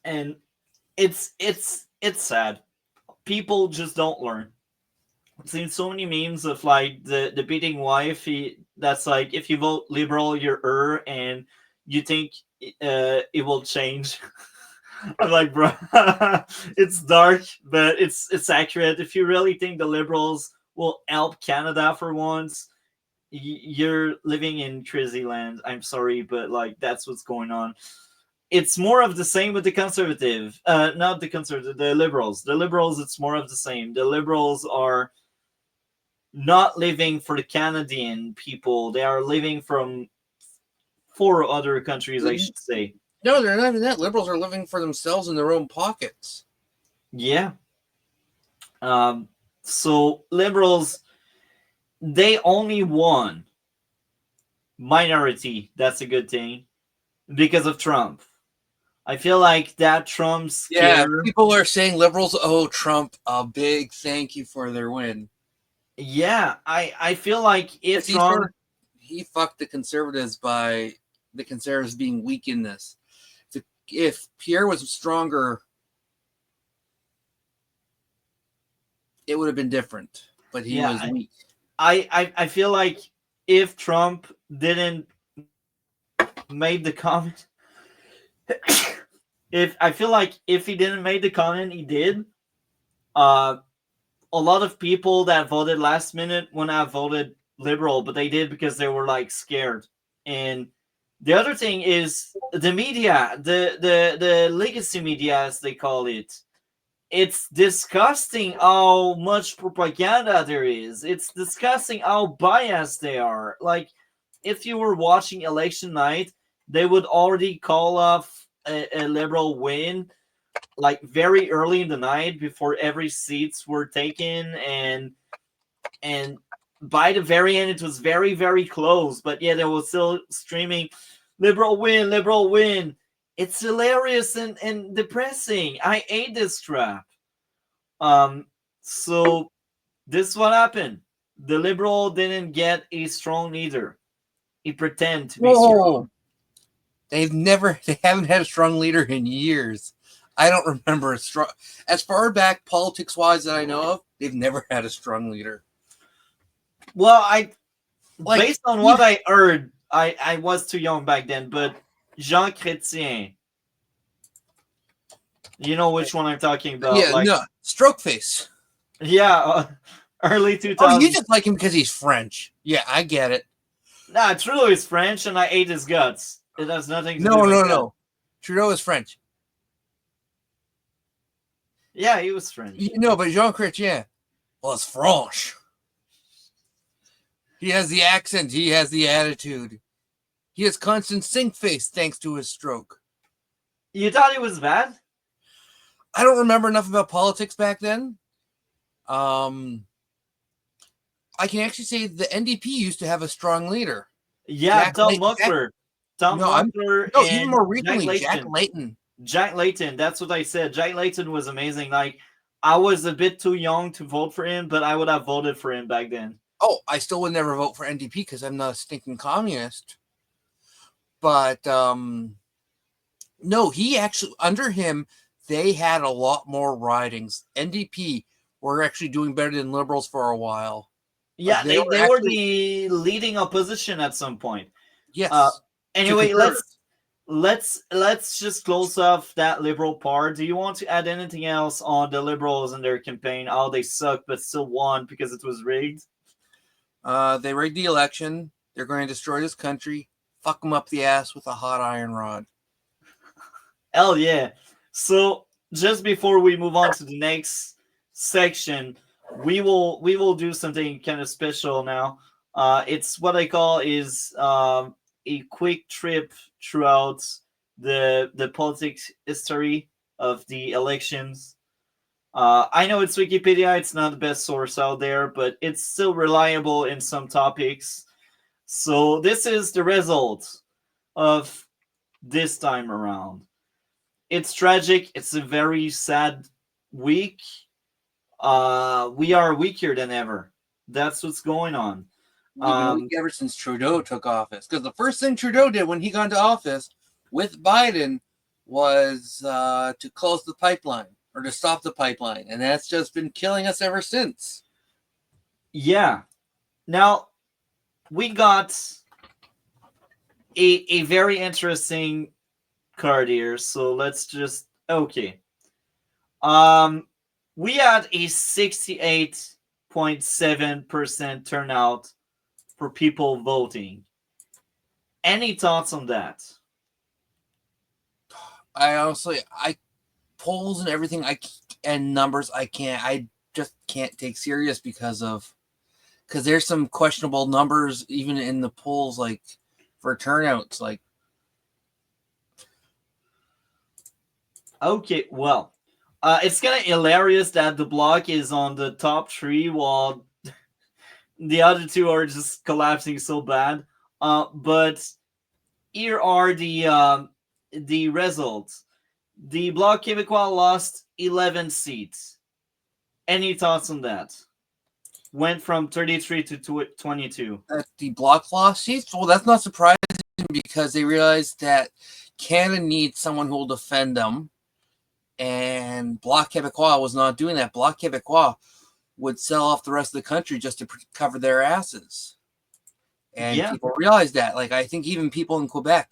S1: And it's sad. People just don't learn. I've seen so many memes of like the beating wife. That's like, if you vote liberal, you're and you think it will change. I'm like, bro, it's dark, but it's accurate. If you really think the liberals will help Canada for once, you're living in crazy land. I'm sorry, but like, that's what's going on. It's more of the same with the conservative, not the conservative, the liberals. The liberals, it's more of the same. The liberals are not living for the Canadian people. They are living for other countries, I should say.
S2: no, they're not even that. Liberals are living for themselves in their own pockets.
S1: Yeah. So liberals, they only won minority. That's a good thing because of Trump. I feel like that Trump
S2: Yeah,
S1: scare.
S2: people are saying liberals owe Trump a big thank you for their win.
S1: Yeah, I feel like if Trump,
S2: he fucked the conservatives by the conservatives being weak in this. If Pierre was stronger, it would have been different. But he was weak.
S1: I feel like if Trump didn't made the comment, if I feel like if he didn't make the comment he did, a lot of people that voted last minute wouldn't have voted liberal, but they did because they were like scared. And the other thing is the media, the legacy media, as they call it. It's disgusting how much propaganda there is. It's disgusting how biased they are. Like, if you were watching election night, they would already call off a liberal win like very early in the night before every seats were taken, and by the very end it was very, very close, but yeah, they were still streaming liberal win, liberal win. It's hilarious and depressing. I hate this crap. So this is what happened. The liberal didn't get a strong leader. He pretended to be strong.
S2: They haven't had a strong leader in years. I don't remember a strong, as far back politics wise that I know of, they've never had a strong leader.
S1: Well, based on what I heard, I was too young back then, but Jean Chrétien, you know which one I'm talking about?
S2: Yeah, no, stroke face.
S1: Yeah, early 2000s.
S2: Oh, you just like him because he's French. Yeah, I get it.
S1: Nah, Trudeau is French, and I ate his guts. It has nothing to do with that.
S2: No. Trudeau is French.
S1: Yeah, he was French.
S2: But Jean Chrétien was French. He has the accent. He has the attitude. He has constant sink face thanks to his stroke.
S1: You thought he was bad?
S2: I don't remember enough about politics back then. I can actually say the NDP used to have a strong leader.
S1: Yeah, Tom Muckler.
S2: Even more recently, Jack Layton.
S1: Jack Layton, that's what I said. Jack Layton was amazing. Like, I was a bit too young to vote for him, but I would have voted for him back then.
S2: Oh, I still would never vote for NDP because I'm not a stinking communist. But no, he actually, under him, they had a lot more ridings. NDP were actually doing better than Liberals for a while.
S1: Yeah, they were the leading opposition at some point.
S2: Yes.
S1: Anyway, let's just close off that Liberal part. Do you want to add anything else on the Liberals and their campaign? How they sucked but still won because it was rigged?
S2: They rigged the election. They're going to destroy this country. Fuck them up the ass with a hot iron rod.
S1: Hell yeah. So just before we move on to the next section, we will do something kind of special now. It's what I call is a quick trip throughout the politics history of the elections. I know it's Wikipedia, it's not the best source out there, but it's still reliable in some topics. So this is the result of this time around. It's tragic. It's a very sad week. We are weaker than ever. That's what's going on.
S2: We've been weak ever since Trudeau took office. Because the first thing Trudeau did when he got into office with Biden was to close the pipeline or to stop the pipeline. And that's just been killing us ever since.
S1: Yeah. Now, we got a very interesting card here. So let's just... Okay. We had a 68.7% turnout for people voting. Any thoughts on that?
S2: I polls and everything and numbers I just can't take serious because there's some questionable numbers even in the polls, like for turnouts. Like,
S1: okay, well, it's kind of hilarious that the Bloc is on the top three while the other two are just collapsing so bad. But here are the results. The Bloc Québécois lost 11 seats. Any thoughts on that? Went from 33 to 22.
S2: the Bloc lost seats. Well, that's not surprising because they realized that Canada needs someone who will defend them, and Bloc Québécois was not doing that. Bloc Québécois would sell off the rest of the country just to cover their asses. And people realized that. Like, I think even people in Quebec.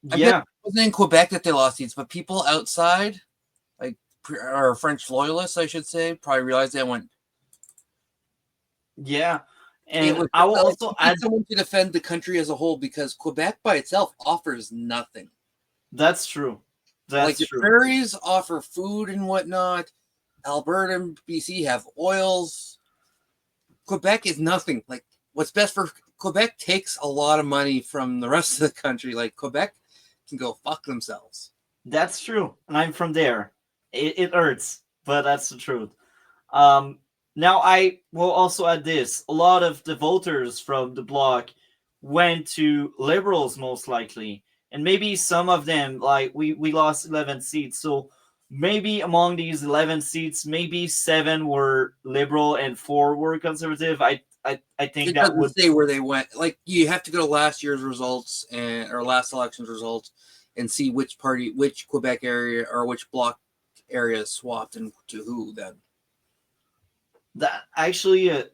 S1: Yeah.
S2: It wasn't in Quebec that they lost seats, but people outside, like, or French loyalists, I should say, probably realized they went.
S1: Yeah. And I will also add
S2: someone to defend the country as a whole because Quebec by itself offers nothing.
S1: That's true. That's
S2: true. The prairies offer food and whatnot. Alberta and BC have oils. Quebec is nothing. Like, what's best for Quebec takes a lot of money from the rest of the country. Like, Quebec can go fuck themselves.
S1: That's true. And I'm from there. It hurts, but that's the truth. Now I will also add this. A lot of the voters from the Bloc went to Liberals most likely. And maybe some of them, like we lost 11 seats. So maybe among these 11 seats, maybe 7 were Liberal and 4 were Conservative. I think that would
S2: say where they went. Like, you have to go to last year's results or last election's results and see which party, which Quebec area or which Bloc area swapped and to who then.
S1: That's actually a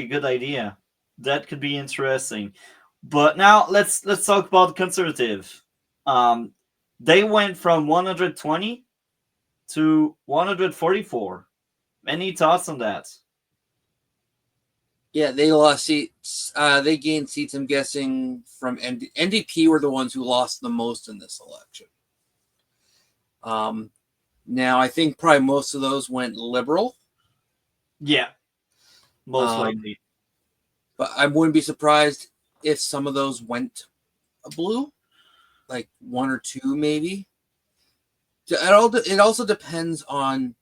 S1: good idea. That could be interesting. But now let's talk about Conservative. They went from 120 to 144. Any thoughts on that?
S2: Yeah, they lost seats. They gained seats, I'm guessing, from NDP were the ones who lost the most in this election. Now, I think probably most of those went Liberal.
S1: Yeah, most likely.
S2: But I wouldn't be surprised if some of those went Blue, like 1 or 2 maybe. It also depends on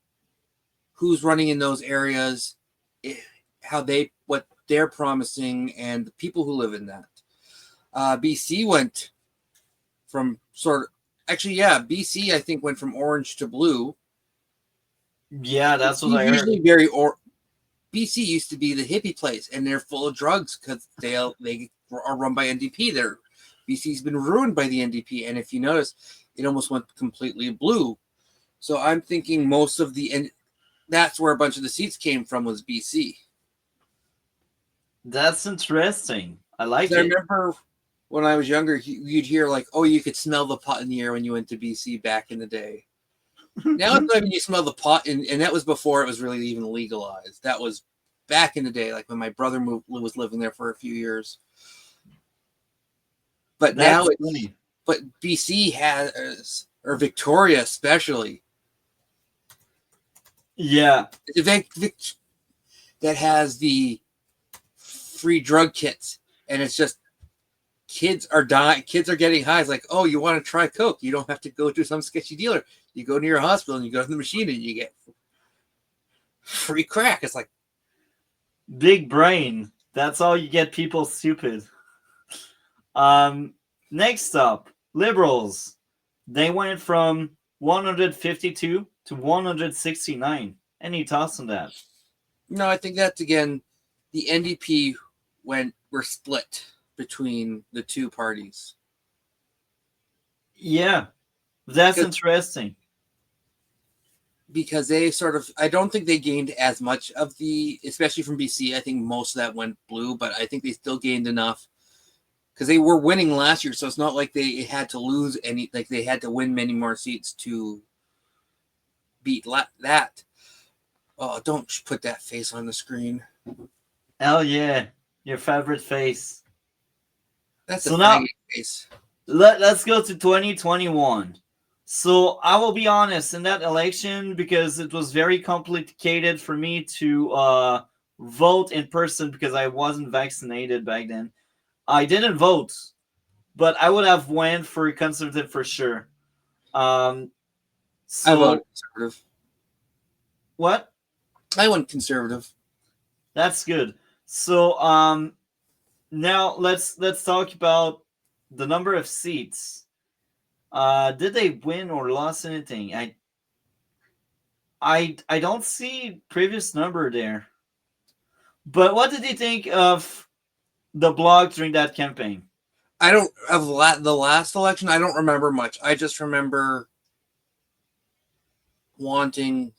S2: who's running in those areas, what they're promising, and the people who live in that. BC went from BC I think went from orange to blue.
S1: Yeah, that's what I heard.
S2: Usually BC used to be the hippie place, and they're full of drugs because they are run by NDP. BC's been ruined by the NDP, and if you notice, it almost went completely blue. So I'm thinking that's where a bunch of the seats came from, was BC.
S1: That's interesting. I like it.
S2: I remember when I was younger, you'd hear like, "Oh, you could smell the pot in the air when you went to BC back in the day." Now it's not even you smell the pot, and that was before it was really even legalized. That was back in the day, like when my brother was living there for a few years. But now it's funny. But BC has, or Victoria especially,
S1: yeah,
S2: that has the free drug kits, and it's just kids are dying. Kids are getting high. It's like, oh, you want to try coke? You don't have to go to some sketchy dealer. You go near a hospital and you go to the machine and you get free crack. It's like
S1: big brain. That's how you get people stupid. Next up, liberals. They went from 152 to 169. Any thoughts on that?
S2: No, I think that's again the NDP were split between the two parties.
S1: Yeah, that's interesting.
S2: Because they sort of, I don't think they gained as much of especially from BC. I think most of that went blue, but I think they still gained enough because they were winning last year. So it's not like they had to lose any, like they had to win many more seats to beat that. Oh, don't put that face on the screen.
S1: Hell yeah, your favorite face.
S2: That's
S1: so
S2: a
S1: now
S2: face.
S1: Let's go to 2021. So I will be honest, in that election, because it was very complicated for me to vote in person because I wasn't vaccinated back then. I didn't vote, but I would have went for Conservative for sure.
S2: I voted Conservative.
S1: What?
S2: I went Conservative.
S1: That's good. So now let's talk about the number of seats. Did they win or lost anything? I don't see previous number there. But what did you think of the Bloc during that campaign?
S2: I don't of the last election. I don't remember much. I just remember wanting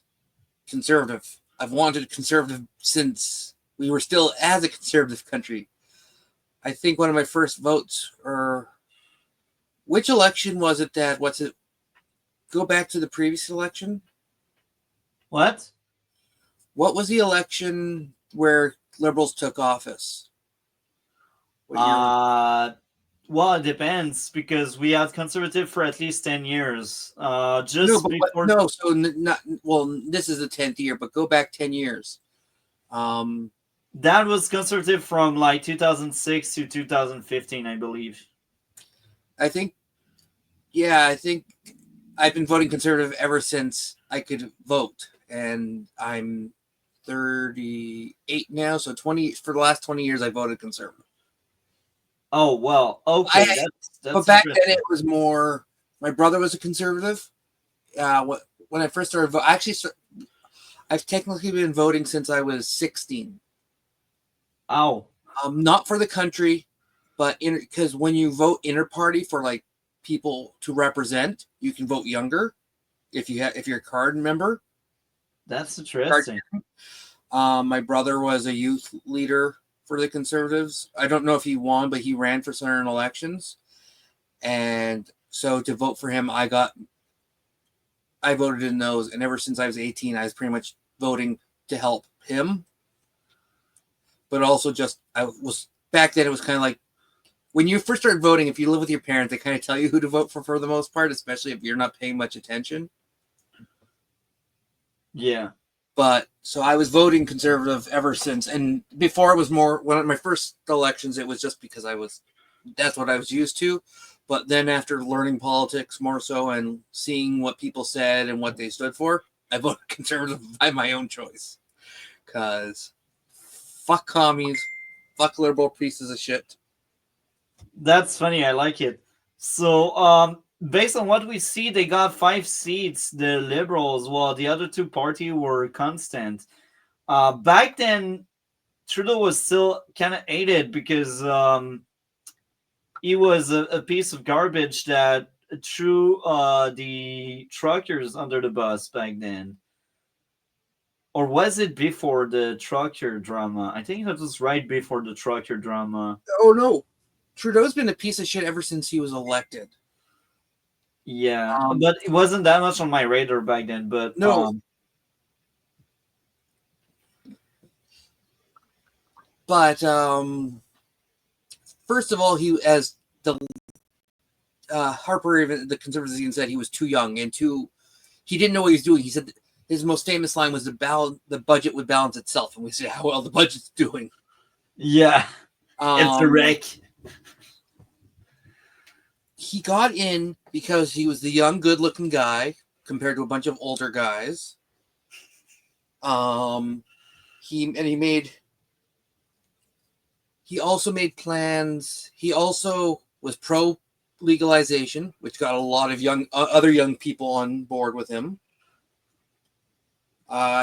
S2: Conservative. I've wanted Conservative since we were still as a conservative country. I think one of my first votes, or which election was it that, go back to the previous election?
S1: What?
S2: What was the election where Liberals took office?
S1: Well, it depends because we had Conservative for at least 10 years. This is
S2: the 10th year, but go back 10 years.
S1: That was Conservative from like 2006 to 2015, I believe.
S2: I think I've been voting Conservative ever since I could vote, and I'm 38 now, so for the last 20 years I voted Conservative.
S1: Oh, well, okay. That's
S2: but back then it was more, my brother was a Conservative. When I first started voting, I've technically been voting since I was 16.
S1: Oh.
S2: Not for the country, but because when you vote inter-party for like people to represent, you can vote younger if you're a card member.
S1: That's interesting.
S2: My brother was a youth leader for the Conservatives. I don't know if he won, but he ran for certain elections. And so to vote for him, I voted in those. And ever since I was 18, I was pretty much voting to help him. But also back then it was kind of like, when you first start voting, if you live with your parents, they kind of tell you who to vote for the most part, especially if you're not paying much attention.
S1: Yeah.
S2: But so I was voting Conservative ever since. And before it was more, one of my first elections, it was just because that's what I was used to. But then after learning politics more so and seeing what people said and what they stood for, I voted Conservative by my own choice. Because fuck commies, fuck liberal pieces of shit.
S1: That's funny. I like it. So, based on what we see, they got 5 seats, the Liberals, while the other two parties were constant. Back then, Trudeau was still kind of hated because he was a piece of garbage that threw the truckers under the bus back then. Or was it before the trucker drama? I think that was right before the trucker drama.
S2: Oh, no. Trudeau's been a piece of shit ever since he was elected.
S1: Yeah, but it wasn't that much on my radar back then. But
S2: no. But first of all, he, as the Harper, even the Conservatives even said, he was too young and he didn't know what he was doing. He said his most famous line was the budget would balance itself, and we said how well the budget's doing.
S1: Yeah, it's a wreck.
S2: he got in because he was the young, good-looking guy compared to a bunch of older guys. He also made plans. He also was pro legalization, which got a lot of other young people on board with him.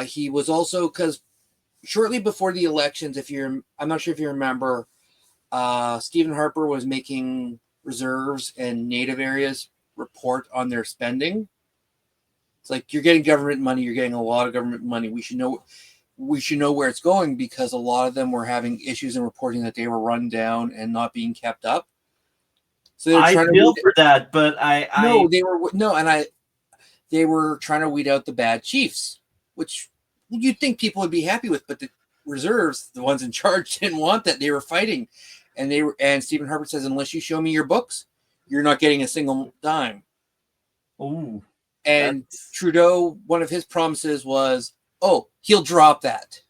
S2: He was also, because shortly before the elections, I'm not sure if you remember, Stephen Harper was making reserves and native areas report on their spending. It's like, you're getting government money. You're getting a lot of government money. We should know where it's going, because a lot of them were having issues in reporting that they were run down and not being kept up. So
S1: I feel for that, but
S2: they were trying to weed out the bad chiefs, which you'd think people would be happy with, but the reserves, the ones in charge, didn't want that. They were fighting, and Stephen Harper says, unless you show me your books, you're not getting a single dime.
S1: Ooh.
S2: And Trudeau, one of his promises was, he'll drop that.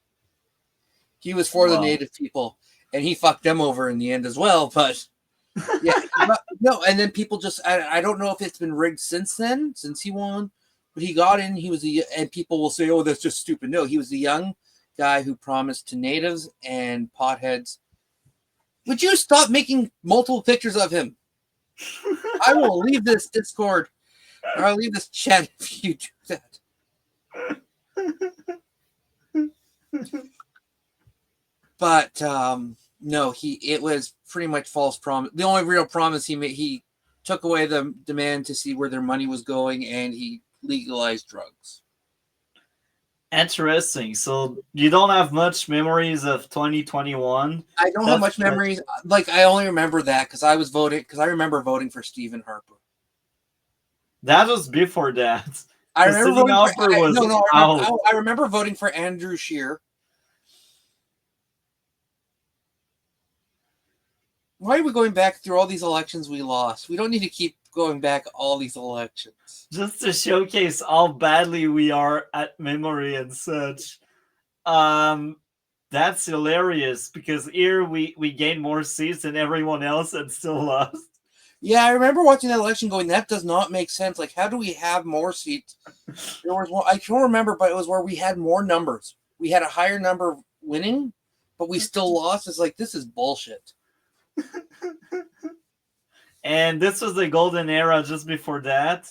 S2: He was for the native people, and he fucked them over in the end as well. But yeah, no. And then people just, I don't know if it's been rigged since he won, but he got in. And people will say, that's just stupid. No, he was the young guy who promised to natives and potheads, would you stop making multiple pictures of him? I will leave this Discord, or I'll leave this chat if you do that. But no, it was pretty much false promise. The only real promise he made, he took away the demand to see where their money was going, and he legalized drugs.
S1: Interesting. So you don't have much memories of 2021?
S2: I don't have much memories. Like, I only remember that because I remember voting for Stephen Harper.
S1: That was before that.
S2: I remember voting for Andrew Scheer. Why are we going back through all these elections we lost? We don't need to keep going back all these elections.
S1: Just to showcase how badly we are at memory and such. That's hilarious, because here we gained more seats than everyone else and still lost.
S2: Yeah, I remember watching that election going, that does not make sense. Like, how do we have more seats? There was one, I can't remember, but it was where we had more numbers. We had a higher number winning, but we still lost. It's like, this is bullshit.
S1: And this was the golden era just before that?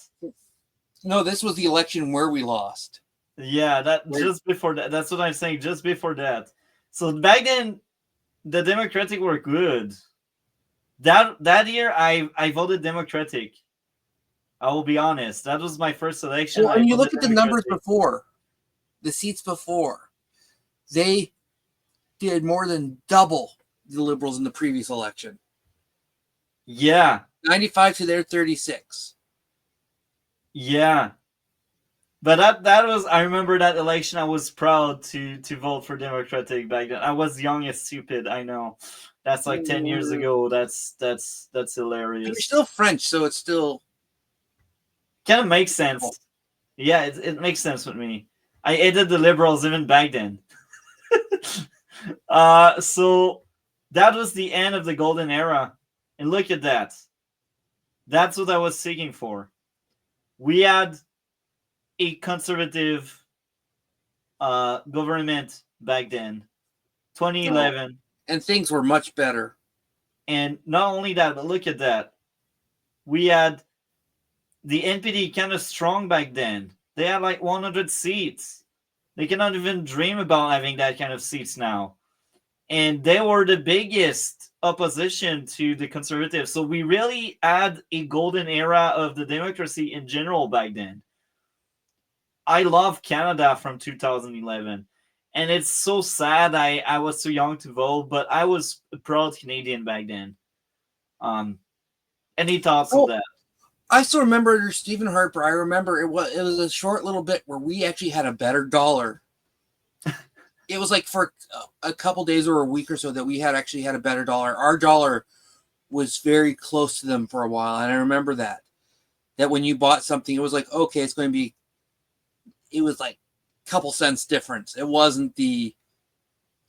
S2: No, this was the election where we lost.
S1: Yeah, just before that. That's what I'm saying, just before that. So back then, the Democratic were good. That year, I voted Democratic. I will be honest. That was my first election.
S2: Well, and you look at the numbers before, the seats before, they did more than double the Liberals in the previous election.
S1: Yeah.
S2: 95 to their 36.
S1: Yeah. But that was, I remember that election. I was proud to vote for Democratic back then. I was young and stupid, I know. That's like 10 years ago. That's hilarious.
S2: But you're still French, so it's still
S1: kind of makes sense. Yeah, it makes sense with me. I hated the Liberals even back then. So that was the end of the golden era. And look at that. That's what I was seeking for. We had a conservative government back then, 2011.
S2: And things were much better.
S1: And not only that, but look at that. We had the NPD kind of strong back then. They had like 100 seats. They cannot even dream about having that kind of seats now. And they were the biggest opposition to the conservatives. So we really had a golden era of the democracy in general back then. I love Canada from 2011. And it's so sad I was too young to vote, but I was a proud Canadian back then. Any thoughts on that?
S2: I still remember under Stephen Harper. I remember it was a short little bit where we actually had a better dollar. It was like for a couple days or a week or so that we actually had a better dollar. Our dollar was very close to them for a while, and I remember that when you bought something, it was like, okay, it's going to be. It was like a couple cents difference. It wasn't the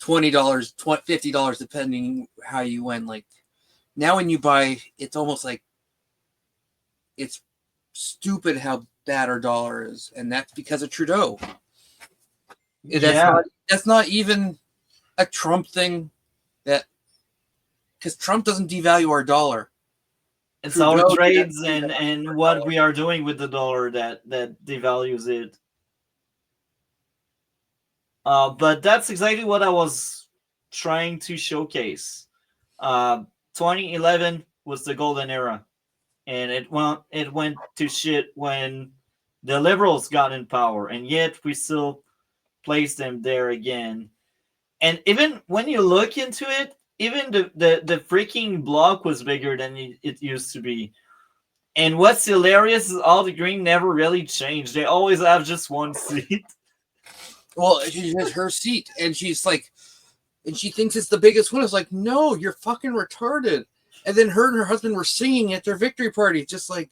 S2: $20, $50, depending how you went. Like now, when you buy, it's almost like it's stupid how bad our dollar is, and that's because of Trudeau. That's not even a Trump thing, that because Trump doesn't devalue our dollar.
S1: It's Trudeau, our trades and what we are doing with the dollar that devalues it. But that's exactly what I was trying to showcase. 2011 was the golden era, and it went to shit when the Liberals got in power, and yet we still place them there again. And even when you look into it, even the freaking bloc was bigger than it used to be. And what's hilarious is all the green never really changed. They always have just one seat.
S2: Well, she has her seat, and she's like, and she thinks it's the biggest one. It's like, no, you're fucking retarded. And then her and her husband were singing at their victory party, just like,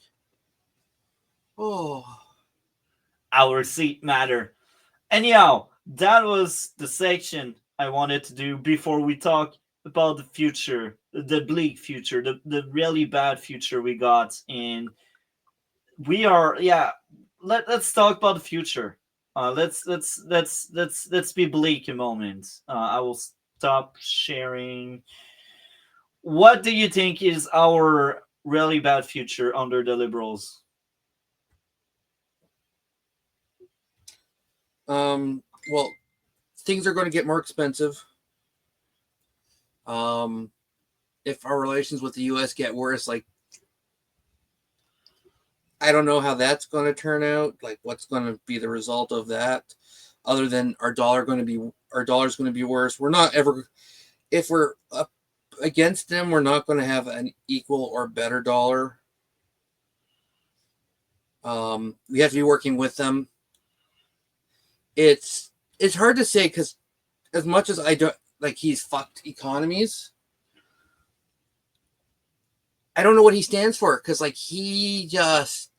S2: oh,
S1: our seat matter. Anyhow, that was the section I wanted to do before we talk about the future, the bleak future, the really bad future we got. And we are, let's talk about the future. Let's be bleak a moment. I will stop sharing. What do you think is our really bad future under the Liberals?
S2: Well, things are going to get more expensive. If our relations with the U.S. get worse, like, I don't know how that's going to turn out. Like, what's going to be the result of that? Other than our dollar's going to be worse. We're not ever, if we're up against them, we're not going to have an equal or better dollar. We have to be working with them. It's hard to say, because as much as I don't like, he's fucked economies, I don't know what he stands for, because like he just,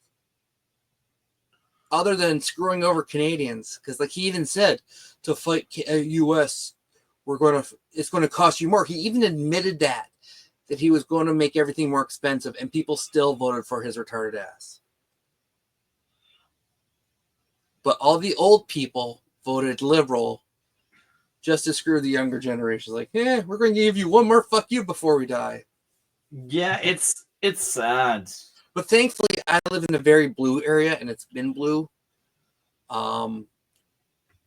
S2: other than screwing over Canadians, because like he even said to fight U.S. it's going to cost you more. He even admitted that he was going to make everything more expensive, and people still voted for his retarded ass. But all the old people voted Liberal just to screw the younger generations. Like, we're going to give you one more fuck you before we die.
S1: Yeah, it's sad.
S2: But thankfully, I live in a very blue area, and it's been blue.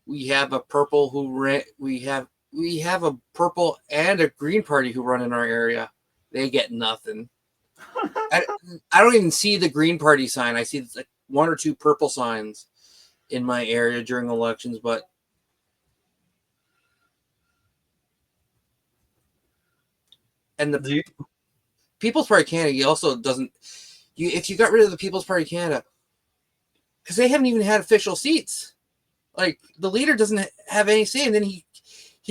S2: We have a purple we have a purple and a green party who run in our area. They get nothing. I don't even see the green party sign. I see like one or two purple signs in my area during elections, but and the People's Party Canada also doesn't. If you got rid of the People's Party Canada, because they haven't even had official seats, like the leader doesn't have any say, and then he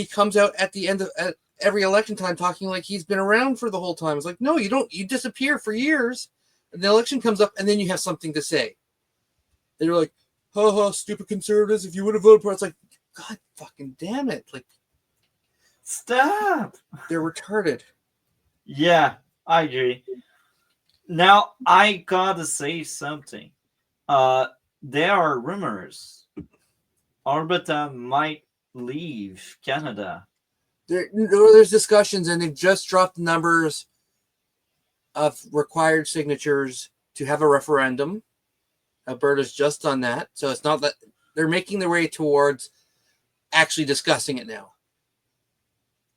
S2: comes out at the end of at every election time talking like he's been around for the whole time. It's like, no, you don't. You disappear for years, and the election comes up, and then you have something to say. And you're like, stupid conservatives, if you would have voted for it. It's like, God fucking damn it. Like,
S1: stop.
S2: They're retarded.
S1: Yeah, I agree. Now, I gotta say something. There are rumors Alberta might leave Canada.
S2: There's discussions, and they've just dropped the numbers of required signatures to have a referendum. Alberta's just done that. So it's not that they're making their way towards actually discussing it now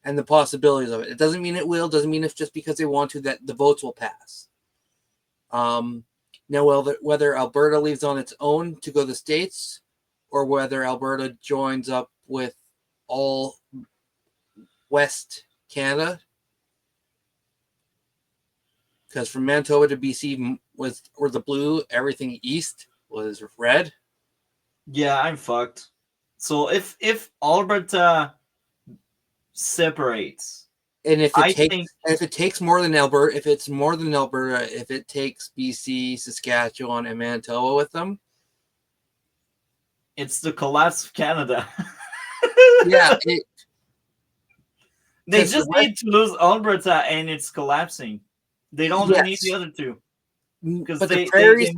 S2: and the possibilities of it. It doesn't mean it will, doesn't mean it's just because they want to that the votes will pass. Now, whether Alberta leaves on its own to go to the States, or whether Alberta joins up with all West Canada, because from Manitoba to BC were the blue, everything east was red.
S1: Yeah, I'm fucked. So if Alberta separates,
S2: and if it takes more than Alberta, if it takes BC, Saskatchewan, and Manitoba with them,
S1: it's the collapse of Canada.
S2: Yeah,
S1: they just need to lose Alberta, and it's collapsing. They don't need the other two.
S2: But the prairies,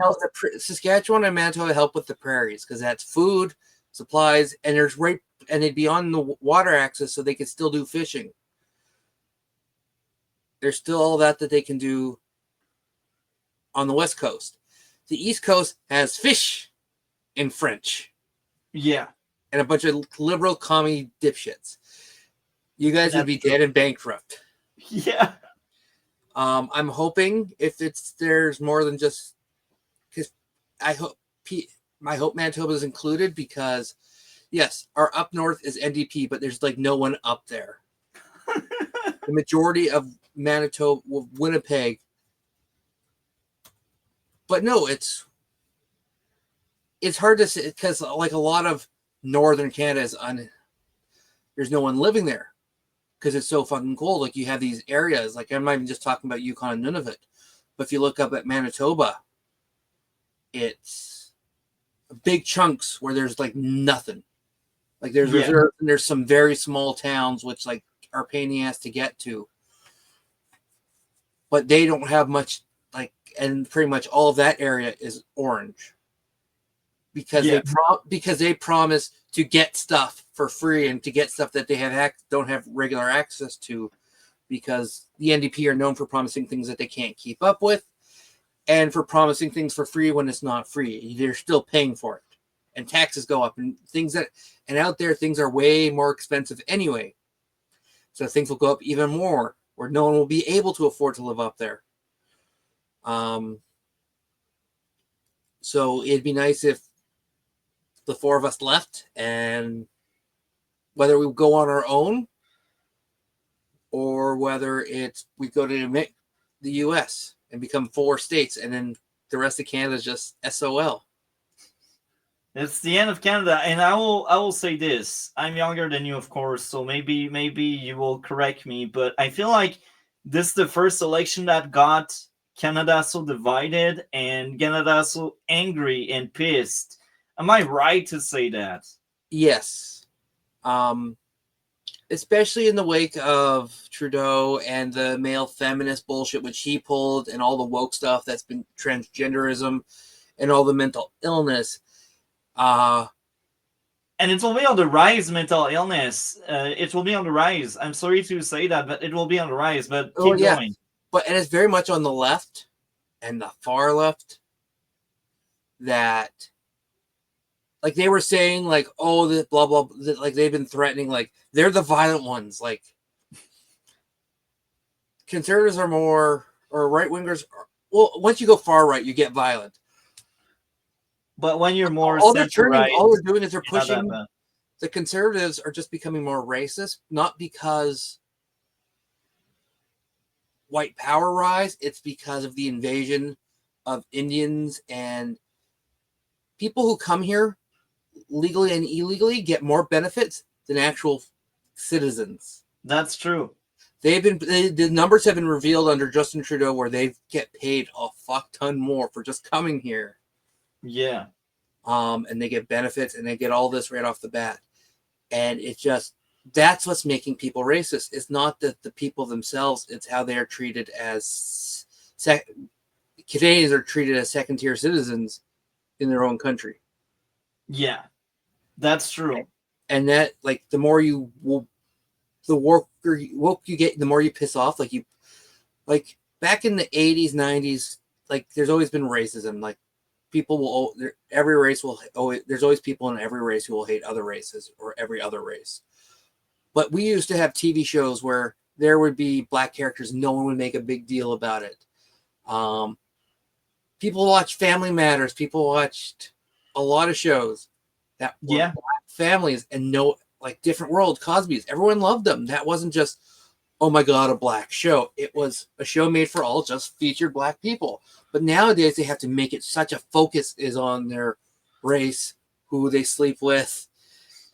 S2: Saskatchewan and Manitoba help with the prairies because that's food, supplies, and and they'd be on the water access, so they could still do fishing. There's still all that they can do on the West Coast. The East Coast has fish in French.
S1: Yeah.
S2: And a bunch of liberal commie dipshits. You guys would be dead and bankrupt.
S1: Yeah.
S2: I'm hoping there's more than just because I hope Manitoba is included because yes, our up north is NDP, but there's like no one up there. The majority of Manitoba, Winnipeg, but no, it's hard to say because like a lot of northern Canada is there's no one living there because it's so fucking cold. Like you have these areas, like I'm not even just talking about Yukon and Nunavut, but if you look up at Manitoba, it's big chunks where there's like nothing. Like there's reserves and there's some very small towns which like are pain in the ass to get to, but they don't have much. Like, and pretty much all of that area is orange because they promise to get stuff for free and to get stuff that they don't have regular access to because the NDP are known for promising things that they can't keep up with and for promising things for free when it's not free. They're still paying for it and taxes go up and out there things are way more expensive anyway. So things will go up even more where no one will be able to afford to live up there. So it'd be nice if the four of us left and whether we go on our own or whether we go to the US and become 4 states and then the rest of Canada is just SOL.
S1: It's the end of Canada, and I will say this. I'm younger than you, of course, so maybe you will correct me, but I feel like this is the first election that got Canada so divided and Canada so angry and pissed. Am I right to say that?
S2: Yes. Especially in the wake of Trudeau and the male feminist bullshit which he pulled and all the woke stuff that's been transgenderism and all the mental illness.
S1: And it will be on the rise, mental illness. It will be on the rise. I'm sorry to say that, but it will be on the rise. But keep going.
S2: And it's very much on the left and the far left that, like they were saying, like, oh, the blah blah, like they've been threatening, like they're the violent ones. Like conservatives are more, or right wingers. Well, once you go far right, you get violent.
S1: But when you're more
S2: all they're doing is they're pushing. The conservatives are just becoming more racist, not because white power rise. It's because of the invasion of Indians and people who come here legally and illegally get more benefits than actual citizens.
S1: That's true.
S2: The numbers have been revealed under Justin Trudeau where they get paid a fuck ton more for just coming here.
S1: Yeah.
S2: And they get benefits and they get all this right off the bat. And it's just, that's what's making people racist. It's not that the people themselves, it's how they are treated as Canadians are treated as second-tier citizens in their own country.
S1: Yeah, that's true.
S2: And that, like, the more you will, the woke you get, the more you piss off. Like back in the 80s, 90s, like there's always been racism. Like people will, every race will always, there's always people in every race who will hate other races or every other race. But we used to have TV shows where there would be black characters. No one would make a big deal about it. People watched Family Matters. People watched a lot of shows that were black families and like Different World, Cosby's. Everyone loved them. That wasn't just, oh my God, a black show. It was a show made for all, just featured black people. But nowadays they have to make it such a focus is on their race, who they sleep with,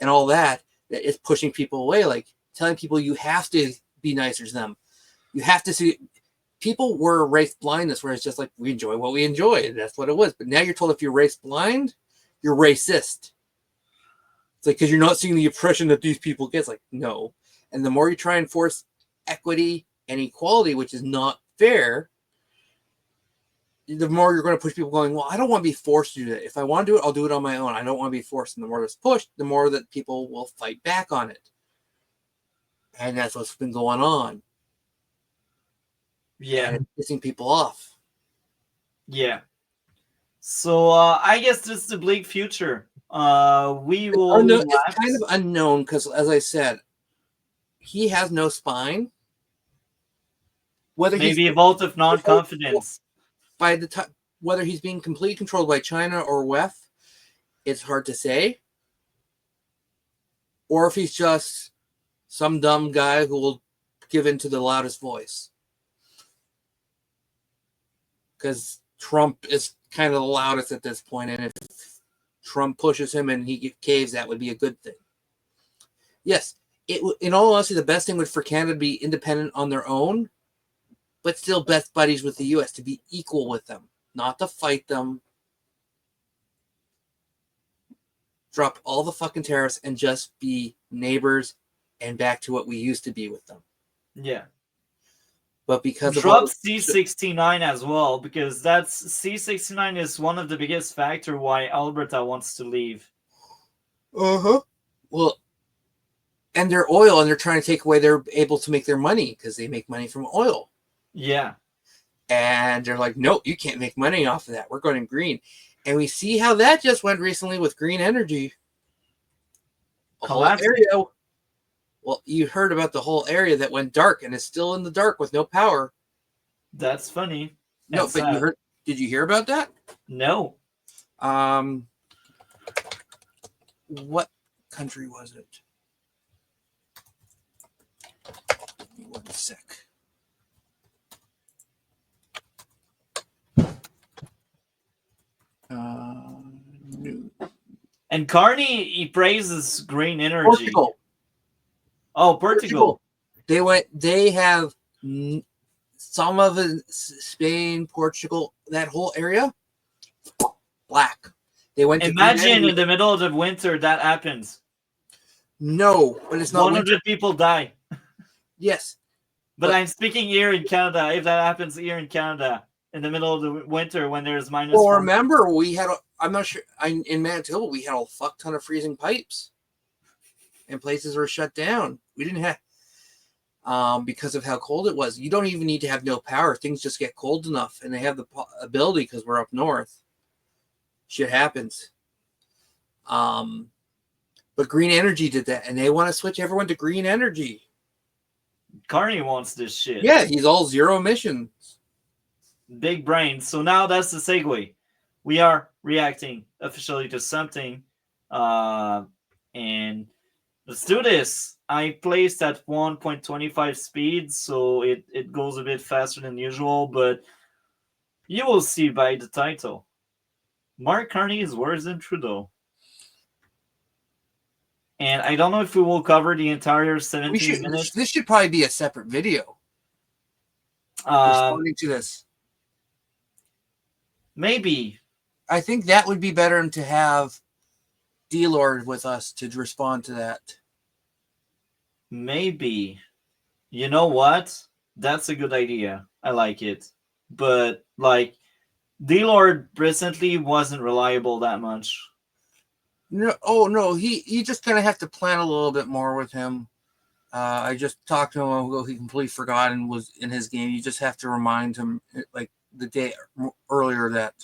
S2: and all that it's pushing people away. Like telling people you have to be nicer to them. You have to see. People were race blindness, where it's just like we enjoy what we enjoy, and that's what it was. But now you're told if you're race blind, you're racist. It's like because you're not seeing the oppression that these people get. It's like no, and the more you try and force equity and equality, which is not fair, the more you're going to push people going, well, I don't want to be forced to do it. If I want to do it, I'll do it on my own. I don't want to be forced. And the more that's pushed, the more that people will fight back on it. And that's what's been going on.
S1: Yeah.
S2: And it's pissing people off.
S1: Yeah. So I guess this is the bleak future. We will.
S2: It's kind of unknown because, as I said, he has no spine. Whether
S1: maybe a vote of non-confidence.
S2: By the time, whether he's being completely controlled by China or WEF, it's hard to say. Or if he's just some dumb guy who will give in to the loudest voice. Because Trump is kind of the loudest at this point, and if Trump pushes him and he caves, that would be a good thing. Yes, in all honesty, the best thing would for Canada to be independent on their own, but still best buddies with the U.S., to be equal with them, not to fight them. Drop all the fucking tariffs and just be neighbors and back to what we used to be with them.
S1: Yeah.
S2: But because
S1: drop C69 as well, because that's C69 is one of the biggest factor why Alberta wants to leave.
S2: Well, and their oil, and they're trying to take away. They're able to make their money because they make money from oil.
S1: Yeah.
S2: And they're like, no, you can't make money off of that. We're going green. And we see how that just went recently with green energy. The whole area. Well, you heard about the whole area that went dark and is still in the dark with no power.
S1: That's funny.
S2: No, but you heard? Did you hear about that?
S1: No.
S2: What country was it? Give me 1 sec. No.
S1: And Carney, he praises green energy.
S2: Portugal.
S1: Oh, Portugal.
S2: They have some of it, Spain, Portugal, that whole area, black. They went.
S1: Imagine in the middle of the winter that happens.
S2: No, but it's not.
S1: 100 people die.
S2: Yes.
S1: But I'm speaking here in Canada. If that happens here in Canada in the middle of the winter when there's minus.
S2: Well, remember we had. I'm not sure. In Manitoba we had a fuck ton of freezing pipes. And places were shut down. We didn't have, because of how cold it was. You don't even need to have no power. Things just get cold enough, and they have the ability because we're up north. Shit happens. But green energy did that, and they want to switch everyone to green energy.
S1: Carney wants this shit.
S2: Yeah, he's all zero emissions.
S1: Big brain. So now that's the segue. We are reacting officially to something, and let's do this. I placed at 1.25 speed, so it goes a bit faster than usual, but you will see by the title. Mark Carney is worse than Trudeau. And I don't know if we will cover the entire 17 minutes.
S2: This should probably be a separate video. Responding to this.
S1: Maybe.
S2: I think that would be better to have D-Lord with us to respond to that.
S1: Maybe. You know what? That's a good idea. I like it. But, like, D-Lord recently wasn't reliable that much.
S2: No, he just kind of have to plan a little bit more with him. I just talked to him a while ago. He completely forgot and was in his game. You just have to remind him, like the day earlier that.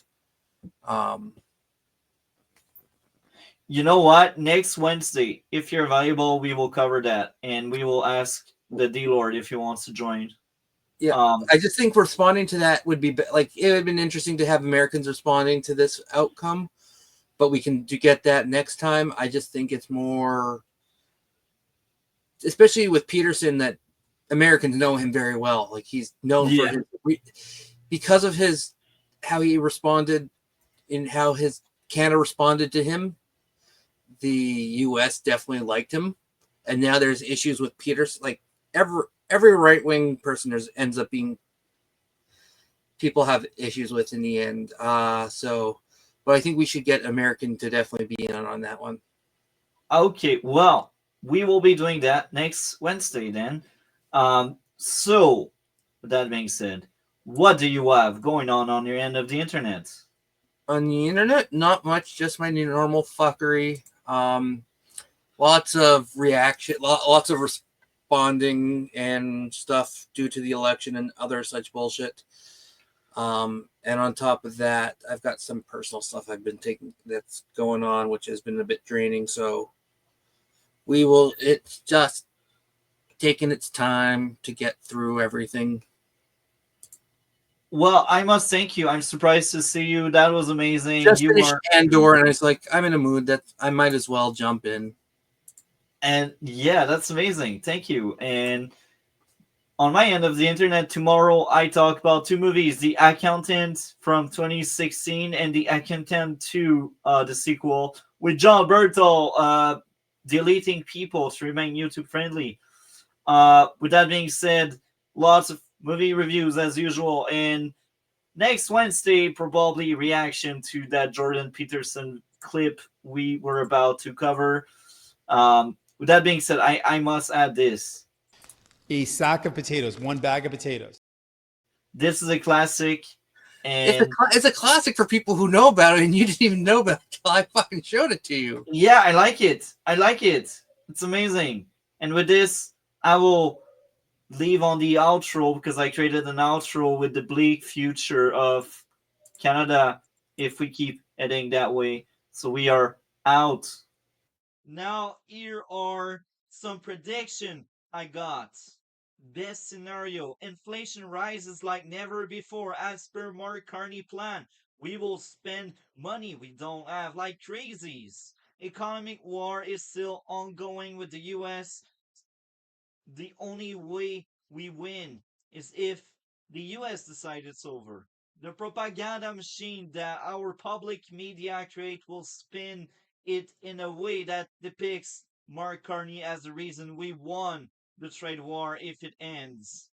S1: You know what? Next Wednesday, if you're available, we will cover that, and we will ask the D-Lord if he wants to join.
S2: Yeah, I just think responding to that would be like it would have been interesting to have Americans responding to this outcome, but we can get that next time. I just think it's more, especially with Peterson, that Americans know him very well. Like he's known for because of how he responded and how his Canada responded to him. The U.S. definitely liked him, and now there's issues with Peterson. Like every right wing person ends up being people have issues with in the end. But I think we should get American to definitely be in on that one.
S1: Okay, well, we will be doing that next Wednesday then. So, with that being said, what do you have going on your end of the internet?
S2: On the internet, not much, just my normal fuckery. Lots of reaction, lots of responding and stuff due to the election and other such bullshit. And on top of that, I've got some personal stuff I've been taking that's going on, which has been a bit draining. So it's just taking its time to get through everything.
S1: Well, I must thank you. I'm surprised to see you. That was amazing.
S2: Just
S1: You
S2: finished
S1: were,
S2: Andor, and it's like, I'm in a mood that I might as well jump in.
S1: and yeah, that's amazing. Thank you. And on my end of the internet, tomorrow I talk about two movies: The Accountant from 2016 and The Accountant 2, the sequel, with John Bertal deleting people to remain YouTube friendly. With that being said, lots of movie reviews as usual, and next Wednesday, probably reaction to that Jordan Peterson clip we were about to cover. With that being said, I must add this.
S4: A sack of potatoes, one bag of potatoes.
S1: This is a classic,
S2: It's
S1: and
S2: it's a classic for people who know about it, and you didn't even know about it until I fucking showed it to you.
S1: yeah, I like it. I like it. It's amazing. And with this, I will leave on the outro because I created an outro with the bleak future of Canada if we keep heading that way. So we are out. Now here are some prediction I got. Best scenario: inflation rises like never before as per Mark Carney plan. We will spend money we don't have like crazies. Economic war is still ongoing with the US. The only way we win is if the US decides it's over. The propaganda machine that our public media create will spin it in a way that depicts Mark Carney as the reason we won the trade war if it ends.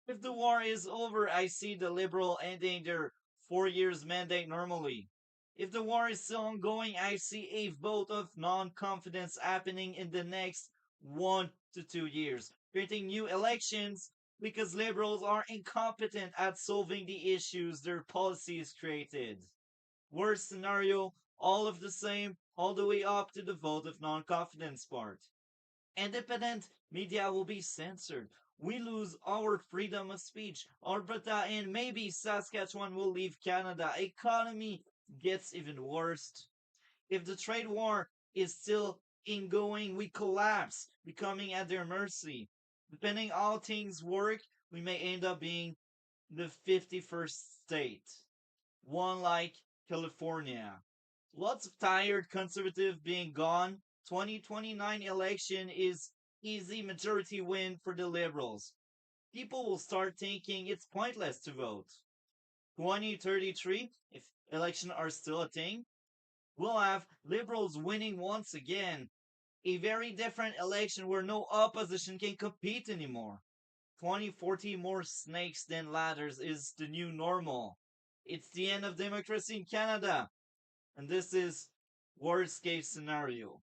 S1: If the war is over, I see the Liberal ending their 4 years mandate normally. If the war is still ongoing, I see a vote of non-confidence happening in the next 1 to 2 years, creating new elections because Liberals are incompetent at solving the issues their policies created. Worst scenario, all of the same, all the way up to the vote of non-confidence part. Independent media will be censored. We lose our freedom of speech. Alberta and maybe Saskatchewan will leave Canada. Economy gets even worse. If the trade war is still ongoing, we collapse, becoming at their mercy. Depending how things work, we may end up being the 51st state, one like California. Lots of tired conservative being gone. 2029 election is easy majority win for the liberals. People will start thinking it's pointless to vote. 2033, if elections are still a thing, we'll have liberals winning once again. A very different election where no opposition can compete anymore. 2040, more snakes than ladders is the new normal. It's the end of democracy in Canada. And this is worst case scenario.